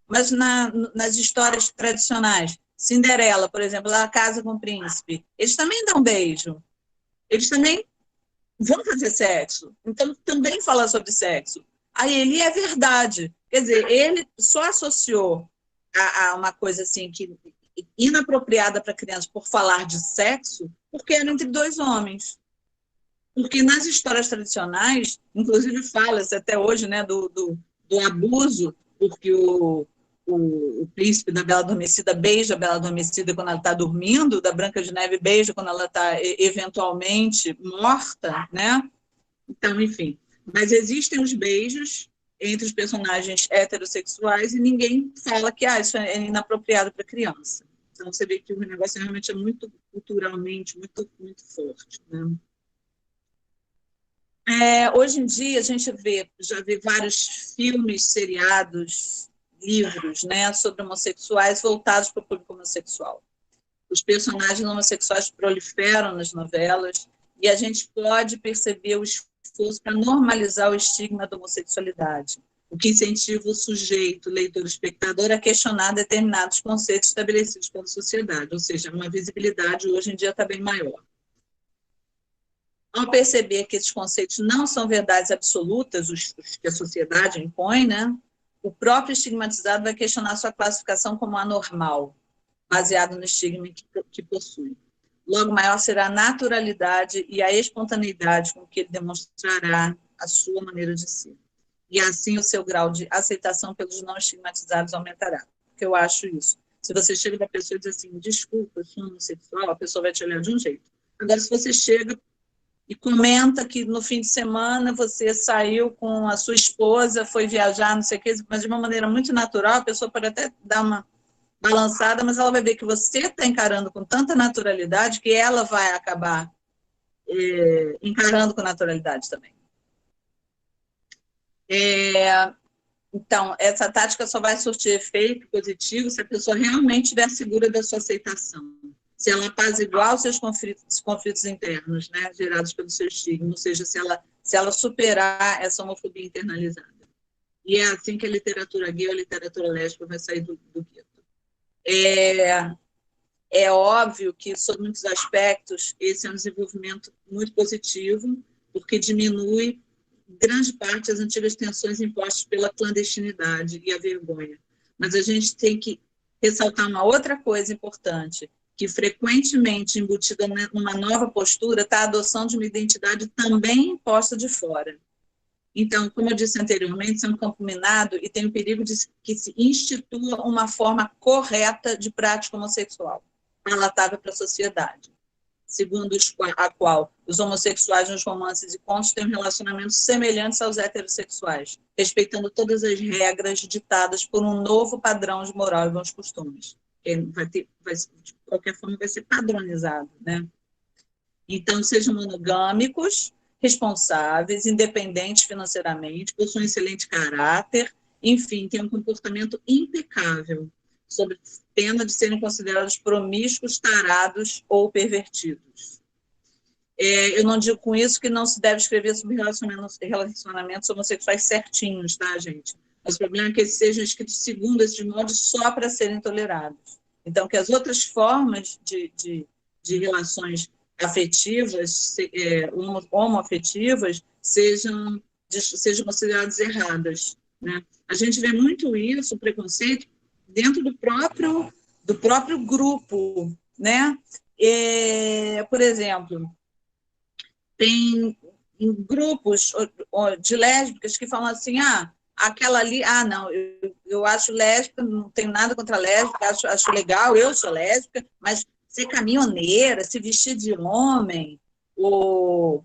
mas nas histórias tradicionais, Cinderela, por exemplo, ela casa com o príncipe, eles também dão beijo, eles também vão fazer sexo, então também fala sobre sexo. Aí ele é verdade, quer dizer, ele só associou a uma coisa assim que inapropriada para criança por falar de sexo, porque era entre 2 homens. Porque nas histórias tradicionais, inclusive fala-se até hoje, né, do abuso, porque o príncipe da Bela Adormecida beija a Bela Adormecida quando ela está dormindo, da Branca de Neve beija quando ela está eventualmente morta, né? Então, enfim. Mas existem os beijos entre os personagens heterossexuais e ninguém fala que isso é inapropriado para criança. Então, você vê que o negócio realmente é muito culturalmente, muito, muito forte, né? Hoje em dia, a gente já vê vários filmes, seriados, livros, né, sobre homossexuais voltados para o público homossexual. Os personagens homossexuais proliferam nas novelas e a gente pode perceber o esforço para normalizar o estigma da homossexualidade, o que incentiva o sujeito, leitor, espectador, a questionar determinados conceitos estabelecidos pela sociedade, ou seja, uma visibilidade hoje em dia está bem maior. Ao perceber que esses conceitos não são verdades absolutas, os que a sociedade impõe, né, o próprio estigmatizado vai questionar sua classificação como anormal, baseado no estigma que possui. Logo maior será a naturalidade e a espontaneidade com que ele demonstrará a sua maneira de ser. E assim o seu grau de aceitação pelos não estigmatizados aumentará. Porque eu acho isso. Se você chega para a pessoa e diz assim, desculpa, eu sou homossexual, a pessoa vai te olhar de um jeito. Agora, se você chega e comenta que no fim de semana você saiu com a sua esposa, foi viajar, não sei o quê, mas de uma maneira muito natural, a pessoa pode até dar uma balançada, mas ela vai ver que você está encarando com tanta naturalidade que ela vai acabar encarando com naturalidade também. Então, essa tática só vai surtir efeito positivo se a pessoa realmente estiver segura da sua aceitação. Se ela apaziguar os seus conflitos internos, né, gerados pelo seu estigma, ou seja, se ela superar essa homofobia internalizada. E é assim que a literatura gay, a literatura lésbica vai sair do gueto. É óbvio que, sob muitos aspectos, esse é um desenvolvimento muito positivo, porque diminui grande parte das antigas tensões impostas pela clandestinidade e a vergonha. Mas a gente tem que ressaltar uma outra coisa importante, que frequentemente embutida numa nova postura está a adoção de uma identidade também imposta de fora. Então, como eu disse anteriormente, isso é um campo minado e tem o perigo de que se institua uma forma correta de prática homossexual, palatável para a sociedade, segundo a qual os homossexuais nos romances e contos têm relacionamentos semelhantes aos heterossexuais, respeitando todas as regras ditadas por um novo padrão de moral e bons costumes. De qualquer forma, vai ser padronizado, né? Então, sejam monogâmicos, responsáveis, independentes financeiramente, possuem excelente caráter, enfim, têm um comportamento impecável, sob pena de serem considerados promíscuos, tarados ou pervertidos. Eu não digo com isso que não se deve escrever sobre relacionamentos homossexuais certinhos, tá, gente? Mas o problema é que eles sejam escritos segundo esses modos só para serem tolerados. Então, que as outras formas de relações afetivas, homoafetivas, sejam consideradas erradas, né? A gente vê muito isso, o preconceito, dentro do próprio grupo, né? Por exemplo, tem grupos de lésbicas que falam assim, aquela ali, não, eu acho lésbica, não tenho nada contra lésbica, acho legal, eu sou lésbica, mas ser caminhoneira, se vestir de homem, ou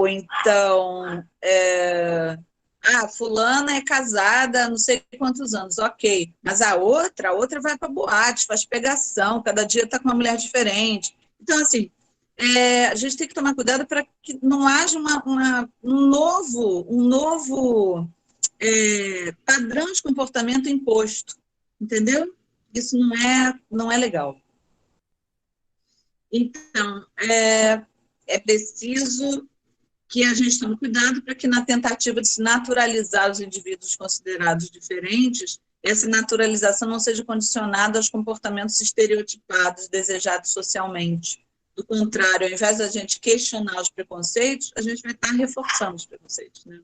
então, fulana é casada há não sei quantos anos, ok, mas a outra vai para boate, faz pegação, cada dia está com uma mulher diferente. Então, assim, a gente tem que tomar cuidado para que não haja um novo padrão de comportamento imposto, entendeu? Isso não é legal. Então, é preciso que a gente tome cuidado para que, na tentativa de se naturalizar os indivíduos considerados diferentes, essa naturalização não seja condicionada aos comportamentos estereotipados, desejados socialmente. Do contrário, ao invés da gente questionar os preconceitos, a gente vai estar reforçando os preconceitos, né?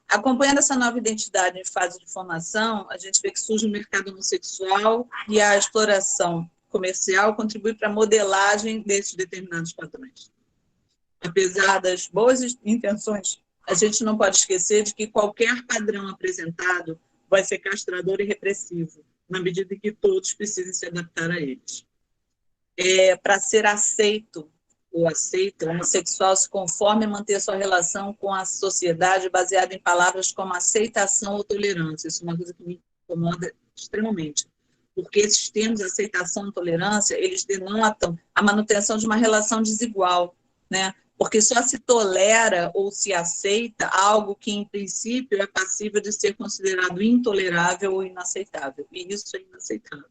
Acompanhando essa nova identidade em fase de formação, a gente vê que surge o mercado homossexual e a exploração comercial contribui para a modelagem desses determinados padrões. Apesar das boas intenções, a gente não pode esquecer de que qualquer padrão apresentado vai ser castrador e repressivo, na medida em que todos precisem se adaptar a eles. Para ser aceito ou aceita, o homossexual se conforma em manter sua relação com a sociedade baseada em palavras como aceitação ou tolerância. Isso é uma coisa que me incomoda extremamente, porque esses termos, aceitação e tolerância, eles denotam a manutenção de uma relação desigual, né? Porque só se tolera ou se aceita algo que, em princípio, é passível de ser considerado intolerável ou inaceitável. E isso é inaceitável.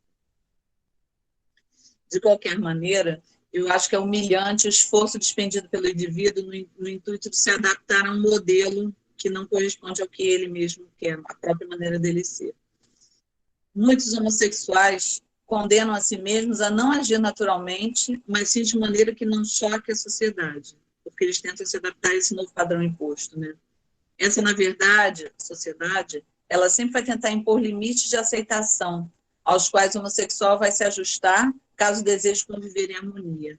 De qualquer maneira, eu acho que é humilhante o esforço despendido pelo indivíduo no intuito de se adaptar a um modelo que não corresponde ao que ele mesmo quer, a própria maneira dele ser. Muitos homossexuais condenam a si mesmos a não agir naturalmente, mas sim de maneira que não choque a sociedade, porque eles tentam se adaptar a esse novo padrão imposto, né? Essa, na verdade, a sociedade, ela sempre vai tentar impor limites de aceitação, aos quais o homossexual vai se ajustar, caso deseje conviver em harmonia.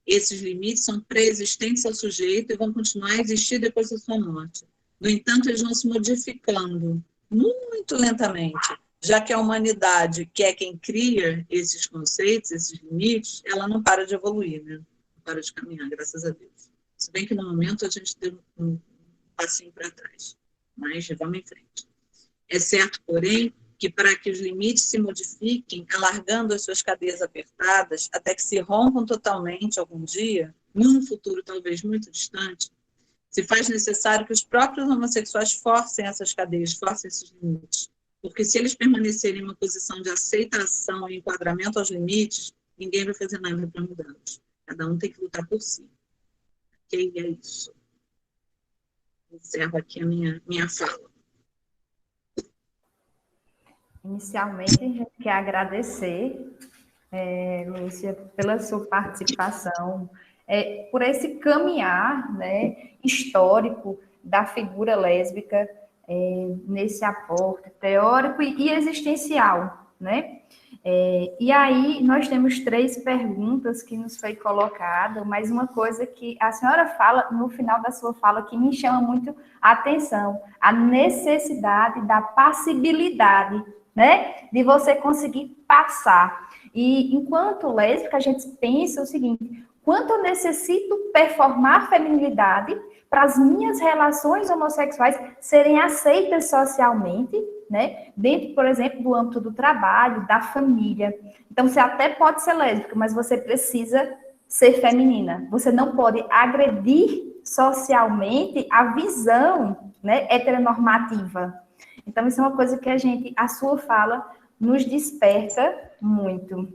Esses limites são pré-existentes ao sujeito e vão continuar a existir depois da sua morte. No entanto, eles vão se modificando muito lentamente, já que a humanidade, que é quem cria esses conceitos, esses limites, ela não para de evoluir, né? Não para de caminhar, graças a Deus. Se bem que no momento a gente deu um passinho para trás, mas vamos em frente. É certo, porém, que para que os limites se modifiquem, alargando as suas cadeias apertadas, até que se rompam totalmente algum dia, num futuro talvez muito distante, se faz necessário que os próprios homossexuais forcem essas cadeias, forcem esses limites. Porque se eles permanecerem em uma posição de aceitação e enquadramento aos limites, ninguém vai fazer nada para mudá-los. Cada um tem que lutar por si. Ok? É isso. Encerro aqui a minha fala. Inicialmente, a gente quer agradecer, Lúcia, pela sua participação, por esse caminhar, né, histórico da figura lésbica, nesse aporte teórico e existencial, né? E aí, nós temos 3 perguntas que nos foi colocada, mas uma coisa que a senhora fala, no final da sua fala, que me chama muito a atenção, a necessidade da passibilidade, né? De você conseguir passar. E, enquanto lésbica, a gente pensa o seguinte, quanto eu necessito performar feminilidade para as minhas relações homossexuais serem aceitas socialmente, né? Dentro, por exemplo, do âmbito do trabalho, da família. Então, você até pode ser lésbica, mas você precisa ser feminina. Você não pode agredir socialmente a visão, né, heteronormativa. Então, isso é uma coisa que a sua fala nos desperta muito.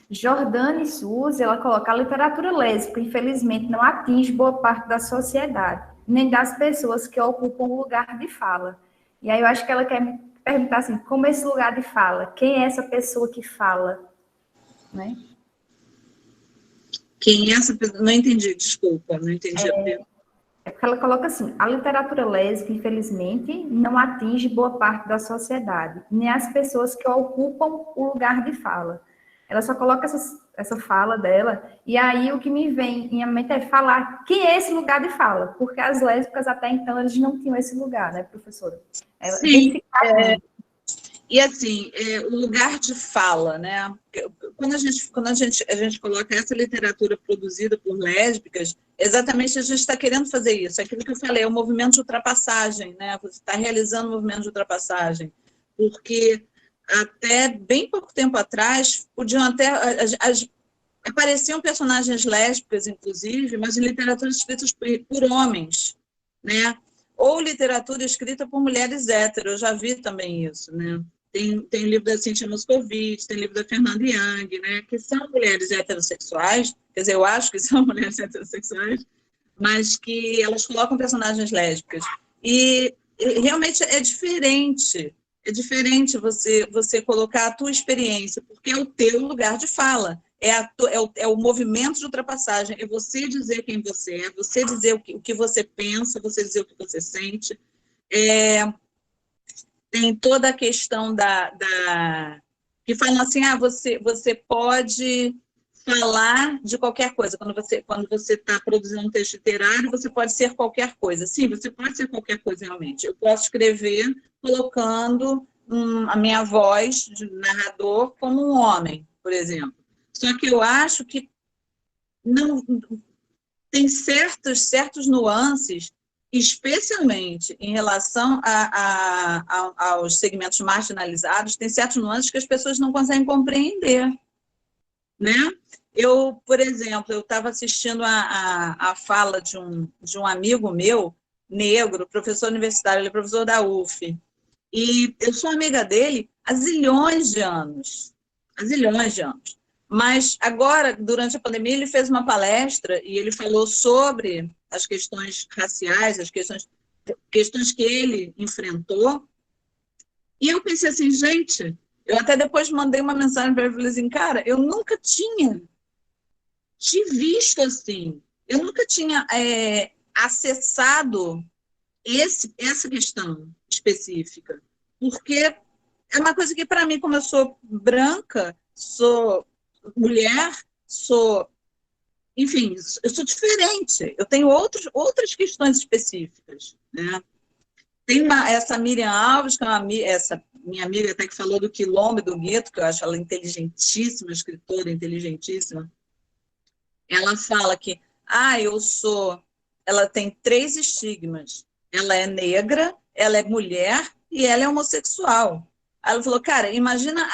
Jordane Souza, ela coloca, a literatura lésbica, infelizmente, não atinge boa parte da sociedade, nem das pessoas que ocupam o lugar de fala. E aí eu acho que ela quer me perguntar assim, como é esse lugar de fala? Quem é essa pessoa que fala? Né? Quem é essa pessoa? Não entendi, desculpa, não entendi a pergunta. Porque ela coloca assim, a literatura lésbica, infelizmente, não atinge boa parte da sociedade, nem as pessoas que ocupam o lugar de fala. ela só coloca essa fala dela, e aí o que me vem em minha mente é falar quem é esse lugar de fala, porque as lésbicas até então eles não tinham esse lugar, né, professora? Sim, e assim, o lugar de fala, né? Quando a gente coloca essa literatura produzida por lésbicas, exatamente a gente está querendo fazer isso. Aquilo que eu falei, é o movimento de ultrapassagem, né? Você está realizando um movimento de ultrapassagem. Porque até bem pouco tempo atrás, podiam até. Apareciam personagens lésbicas, inclusive, mas em literatura escrita por homens, né? Ou literatura escrita por mulheres héteros, eu já vi também isso, né? Tem livro da Cíntia Moscovitch, tem livro da Fernanda Young, né? Que são mulheres heterossexuais, quer dizer, eu acho que são mulheres heterossexuais, mas que elas colocam personagens lésbicas. E realmente é diferente você colocar a tua experiência, porque é o teu lugar de fala, é o movimento de ultrapassagem, é você dizer quem você é, você dizer o que você pensa, você dizer o que você sente. Tem toda a questão que falam assim, você pode falar de qualquer coisa. Quando você está produzindo um texto literário, você pode ser qualquer coisa. Sim, você pode ser qualquer coisa realmente. Eu posso escrever colocando a minha voz de narrador como um homem, por exemplo. Só que eu acho que não tem certos nuances, especialmente em relação aos segmentos marginalizados, tem certos nuances que as pessoas não conseguem compreender, né? Por exemplo, eu estava assistindo a fala de um amigo meu, negro, professor universitário, ele é professor da UF, e eu sou amiga dele há zilhões de anos, há zilhões de anos. Mas agora, durante a pandemia, ele fez uma palestra e ele falou sobre as questões raciais, as questões que ele enfrentou. E eu pensei assim, gente, eu até depois mandei uma mensagem para ele e falei assim, cara, eu nunca tinha te visto assim, eu nunca tinha acessado essa questão específica, porque é uma coisa que, para mim, como eu sou branca, sou mulher, enfim, eu sou diferente, eu tenho outras questões específicas, né? Tem essa Miriam Alves, que é essa minha amiga até que falou do Quilombo e do Gueto, que eu acho ela inteligentíssima, escritora inteligentíssima. Ela fala que, ela tem 3 estigmas. Ela é negra, ela é mulher e ela é homossexual. Aí ela falou, cara, imagina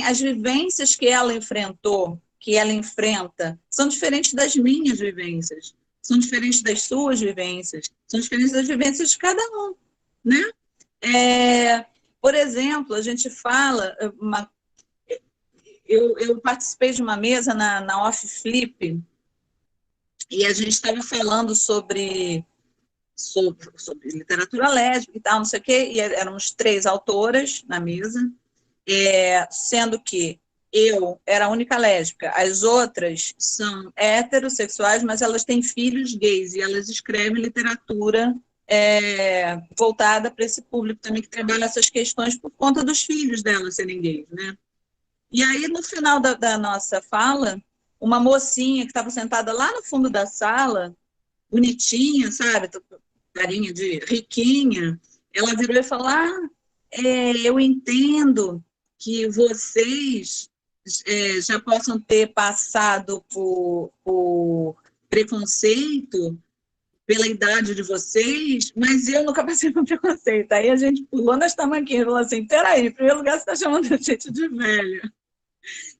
as vivências que ela enfrentou, que ela enfrenta, são diferentes das minhas vivências, são diferentes das suas vivências, são diferentes das vivências de cada um, né? Por exemplo, a gente fala, eu participei de uma mesa na Off Flip e a gente estava falando sobre literatura lésbica e tal, não sei o quê, e éramos 3 autoras na mesa, sendo que eu era a única lésbica, as outras são heterossexuais, mas elas têm filhos gays, e elas escrevem literatura voltada para esse público também, que trabalha essas questões por conta dos filhos delas serem gays, né? E aí, no final da nossa fala, uma mocinha que estava sentada lá no fundo da sala, bonitinha, sabe, carinha de riquinha, ela virou e falou, eu entendo que vocês já possam ter passado por preconceito pela idade de vocês, mas eu nunca passei por preconceito. Aí a gente pulou nas tamanquinhas e falou assim, peraí, em primeiro lugar você está chamando a gente de velha.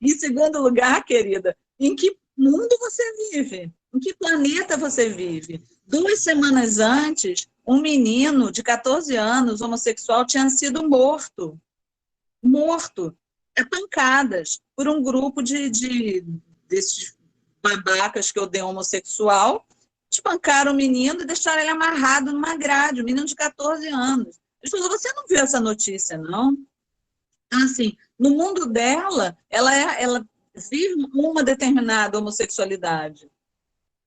Em segundo lugar, querida, em que mundo você vive? Em que planeta você vive? 2 semanas antes, um menino de 14 anos, homossexual, tinha sido morto. Morto. Pancadas por um grupo desses babacas que odeiam homossexual, espancaram o menino e deixaram ele amarrado numa grade, um menino de 14 anos. Ele falou, você não viu essa notícia, não? Então, assim, no mundo dela, ela vive uma determinada homossexualidade.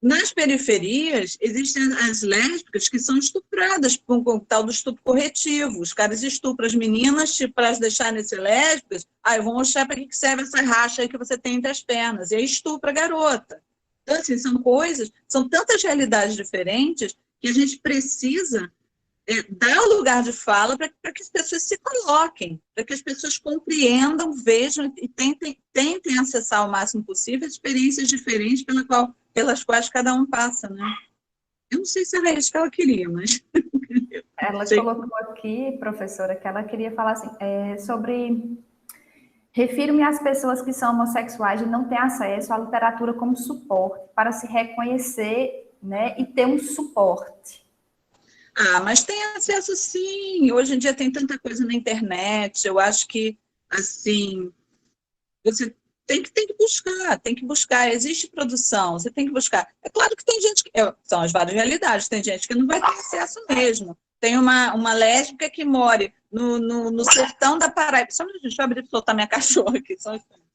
Nas periferias, existem as lésbicas que são estupradas por um tal do estupro corretivo. Os caras estupram as meninas tipo, para as deixarem ser lésbicas. Eu vou mostrar para que serve essa racha aí que você tem entre as pernas. E aí estupra a garota. Então, assim, são coisas, são tantas realidades diferentes que a gente precisa dar o lugar de fala para que as pessoas se coloquem, para que as pessoas compreendam, vejam e tentem acessar o máximo possível experiências diferentes pelas quais cada um passa, né? Eu não sei se era isso que ela queria, mas... Ela colocou aqui, professora, que ela queria falar assim, sobre... Refiro-me às pessoas que são homossexuais e não têm acesso à literatura como suporte, para se reconhecer, né, e ter um suporte. Mas tem acesso sim, hoje em dia tem tanta coisa na internet, eu acho que, assim, você tem que buscar, existe produção, você tem que buscar. É claro que tem gente que, são as várias realidades, tem gente que não vai ter acesso mesmo. Tem uma lésbica que mora no sertão da Paraíba, só um minutinho, deixa eu abrir e soltar minha cachorra aqui, só um instante.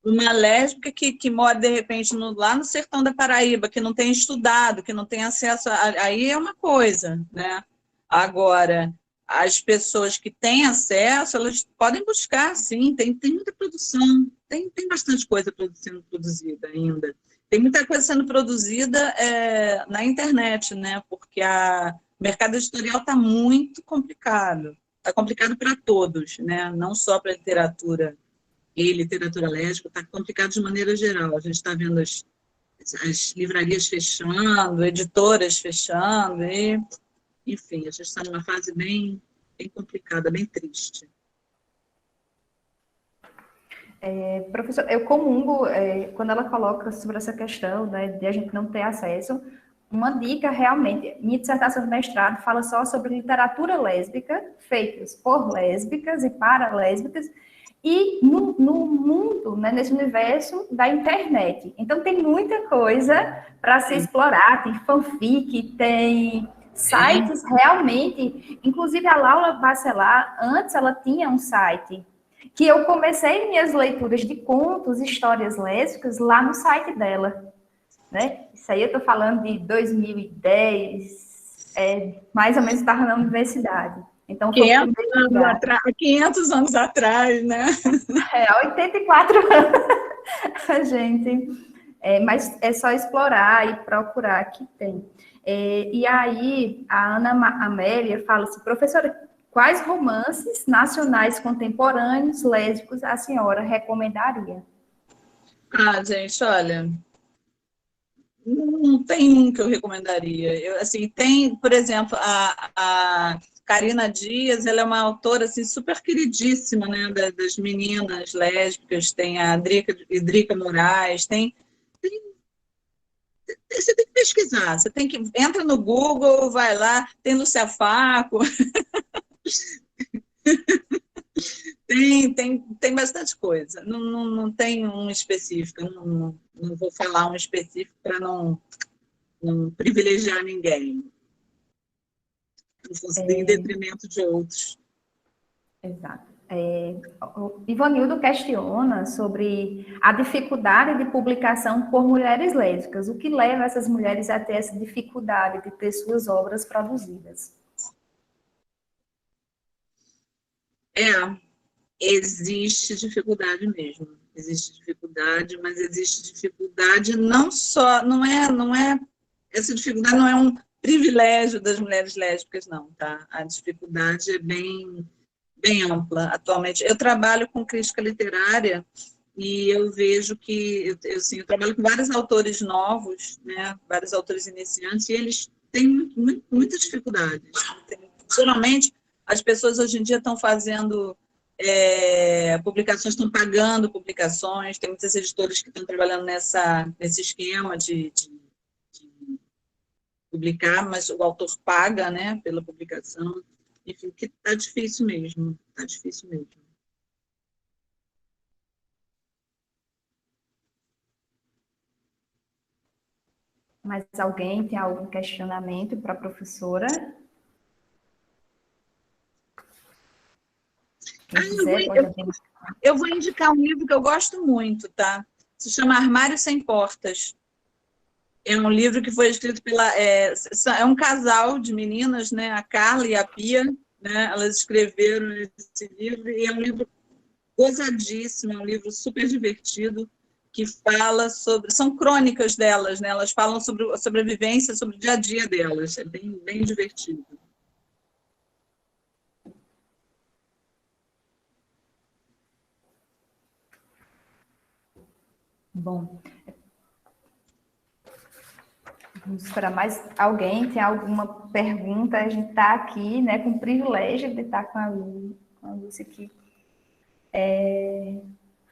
Uma lésbica que mora, de repente, lá no sertão da Paraíba, que não tem estudado, que não tem acesso, aí é uma coisa, né? Agora, as pessoas que têm acesso, elas podem buscar, sim, tem muita produção, tem bastante coisa sendo produzida ainda. Tem muita coisa sendo produzida na internet, né? Porque o mercado editorial está muito complicado. Está complicado para todos, né? Não só para a literatura e literatura lésbica, está complicado de maneira geral. A gente está vendo as livrarias fechando, editoras fechando, e, enfim, a gente está numa fase bem complicada, bem triste. Professor, eu comungo, quando ela coloca sobre essa questão, né, de a gente não ter acesso, uma dica realmente, minha dissertação de mestrado fala só sobre literatura lésbica, feitas por lésbicas e para lésbicas, e no mundo, né, nesse universo da internet. Então, tem muita coisa para se explorar, tem fanfic, tem sites realmente, inclusive a Laura Bacelar, antes ela tinha um site, que eu comecei minhas leituras de contos, histórias lésbicas, lá no site dela, né? Isso aí eu estou falando de 2010, mais ou menos estava na universidade. Então, foi 500 anos atrás, né? 84 anos, gente. Mas é só explorar e procurar que tem. E aí, a Ana Amélia fala assim, professora, quais romances nacionais contemporâneos lésbicos a senhora recomendaria? Gente, olha, não tem um que eu recomendaria. Assim, tem, por exemplo, a Carina Dias, ela é uma autora assim, super queridíssima, né, das meninas lésbicas, tem a Idrica Moraes, você tem que pesquisar, você tem que entra no Google, vai lá, tem Lúcia Facco, tem bastante coisa. Não tem um específico, não vou falar um específico para não privilegiar ninguém, em detrimento de outros. Exato. O Ivanildo questiona sobre a dificuldade de publicação por mulheres lésbicas. O que leva essas mulheres a ter essa dificuldade de ter suas obras produzidas? Existe dificuldade mesmo. Existe dificuldade, mas existe dificuldade não só, não é essa dificuldade não é um privilégio das mulheres lésbicas, não, tá? A dificuldade é bem ampla atualmente. Eu trabalho com crítica literária e eu vejo que eu trabalho com vários autores novos, né? Vários autores iniciantes, e eles têm muitas dificuldades. Geralmente, as pessoas hoje em dia estão fazendo publicações, estão pagando publicações, tem muitas editoras que estão trabalhando nesse esquema de publicar, mas o autor paga, né, pela publicação. Enfim, que está difícil mesmo, está difícil mesmo. Mas alguém tem algum questionamento para a professora? Eu vou indicar um livro que eu gosto muito, tá? se chama Armário Sem Portas. É um livro que foi escrito é um casal de meninas, né, a Carla e a Pia, né, elas escreveram esse livro, e é um livro gozadíssimo, é um livro super divertido, que fala sobre... São crônicas delas, né, elas falam sobre a vivência, sobre o dia a dia delas, é bem, bem divertido. Bom, vamos esperar mais alguém, tem alguma pergunta? A gente está aqui, né, com o privilégio de estar com a Lúcia aqui.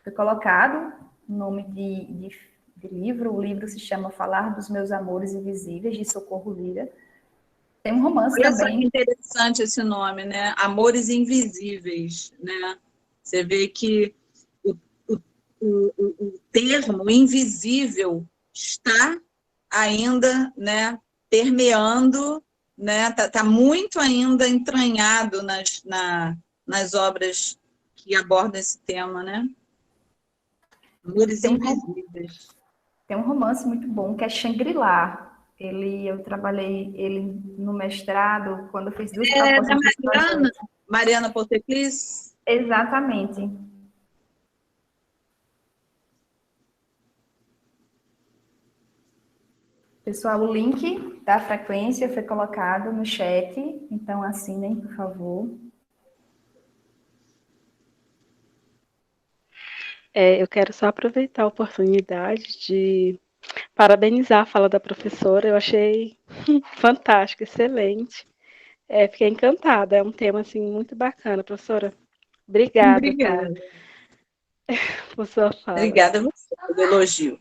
Foi colocado o nome de livro, o livro se chama Falar dos Meus Amores Invisíveis, de Socorro Lira. Tem um romance Olha também. Só que interessante esse nome, né? Amores Invisíveis, né? Você vê que o termo invisível está ainda, né, permeando, né, tá muito ainda entranhado nas obras que abordam esse tema, né? Amores Invisíveis. Tem um romance muito bom que é Shangri-La. Eu trabalhei ele no mestrado, quando eu fiz 2 propostas de projeto. Mariana Poteclis? Exatamente. Pessoal, o link da frequência foi colocado no chat, então assinem, por favor. Eu quero só aproveitar a oportunidade de parabenizar a fala da professora, eu achei fantástico, excelente. Fiquei encantada, é um tema assim, muito bacana, professora. Obrigada. Por sua fala. Obrigada a você pelo elogio.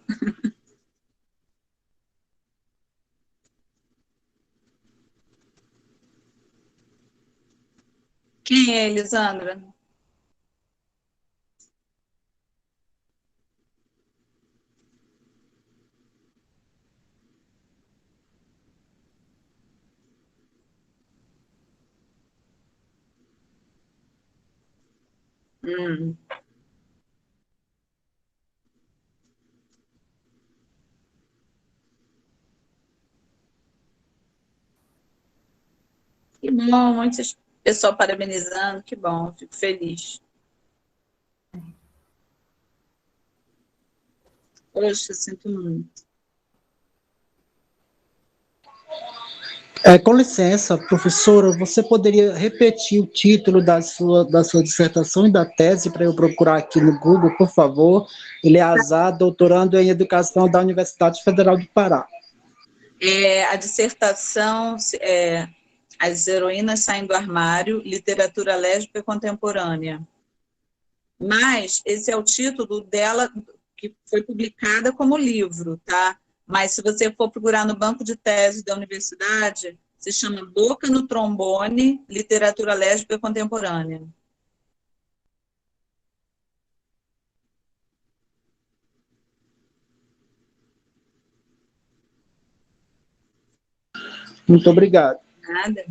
Quem é, Elisandra? Que bom, muitas pessoas parabenizando, que bom, fico feliz. Poxa, sinto muito. Com licença, professora, você poderia repetir o título da sua dissertação e da tese para eu procurar aqui no Google, por favor? Eleazar, doutorando em Educação da Universidade Federal do Pará. A dissertação As Heroínas Saem do Armário, Literatura Lésbica Contemporânea. Mas esse é o título dela, que foi publicada como livro, tá? Mas se você for procurar no banco de tese da universidade, se chama Boca no Trombone, Literatura Lésbica Contemporânea. Muito obrigado. Nada.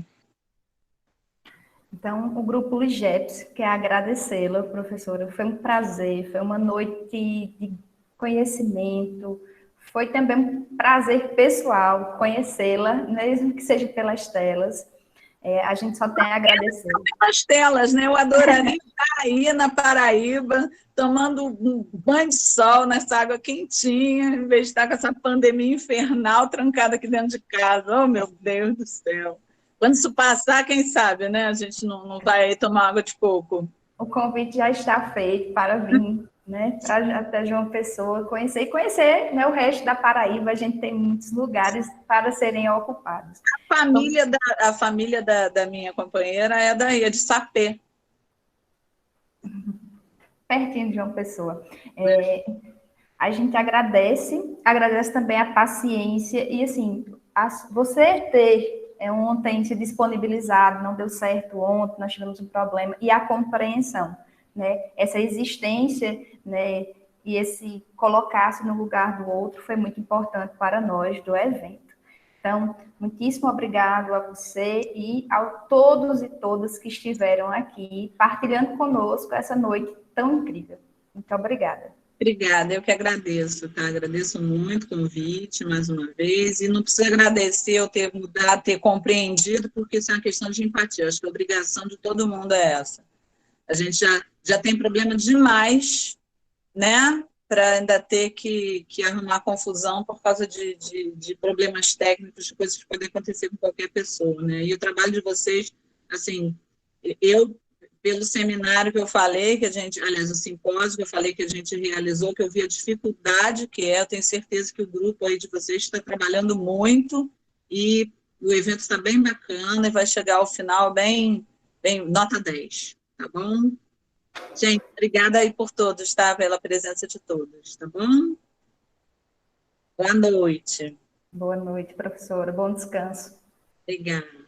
Então, o Grupo Ligeps quer agradecê-la, professora. Foi um prazer, foi uma noite de conhecimento, foi também um prazer pessoal conhecê-la, mesmo que seja pelas telas. A gente só tem a agradecer. Pelas telas, né? Eu adoraria estar aí na Paraíba, tomando um banho de sol nessa água quentinha, em vez de estar com essa pandemia infernal trancada aqui dentro de casa. Oh, meu Deus do céu. Quando isso passar, quem sabe, né? A gente não vai tomar água de coco. O convite já está feito para vir, né, para até João Pessoa conhecer, né, o resto da Paraíba. A gente tem muitos lugares para serem ocupados. A família da minha companheira é daí, é de Sapé. Pertinho de João Pessoa. A gente agradece também a paciência e, assim, você ter ontem se disponibilizado, não deu certo ontem, nós tivemos um problema, e a compreensão, né? Essa existência, né, e esse colocar-se no lugar do outro foi muito importante para nós do evento. Então, muitíssimo obrigado a você e a todos e todas que estiveram aqui partilhando conosco essa noite tão incrível. Muito obrigada. Obrigada, eu que agradeço, tá? Agradeço muito o convite, mais uma vez, e não precisa agradecer eu ter mudado, ter compreendido, porque isso é uma questão de empatia, acho que a obrigação de todo mundo é essa. A gente já tem problema demais, né, para ainda ter que arrumar confusão por causa de problemas técnicos, de coisas que podem acontecer com qualquer pessoa, né? E o trabalho de vocês, assim, eu, pelo seminário que eu falei, que a gente, aliás, o simpósio que eu falei que a gente realizou, que eu vi a dificuldade que é, eu tenho certeza que o grupo aí de vocês está trabalhando muito e o evento está bem bacana e vai chegar ao final bem nota 10, tá bom? Gente, obrigada aí por todos, tá? Pela presença de todos, tá bom? Boa noite. Boa noite, professora. Bom descanso. Obrigada.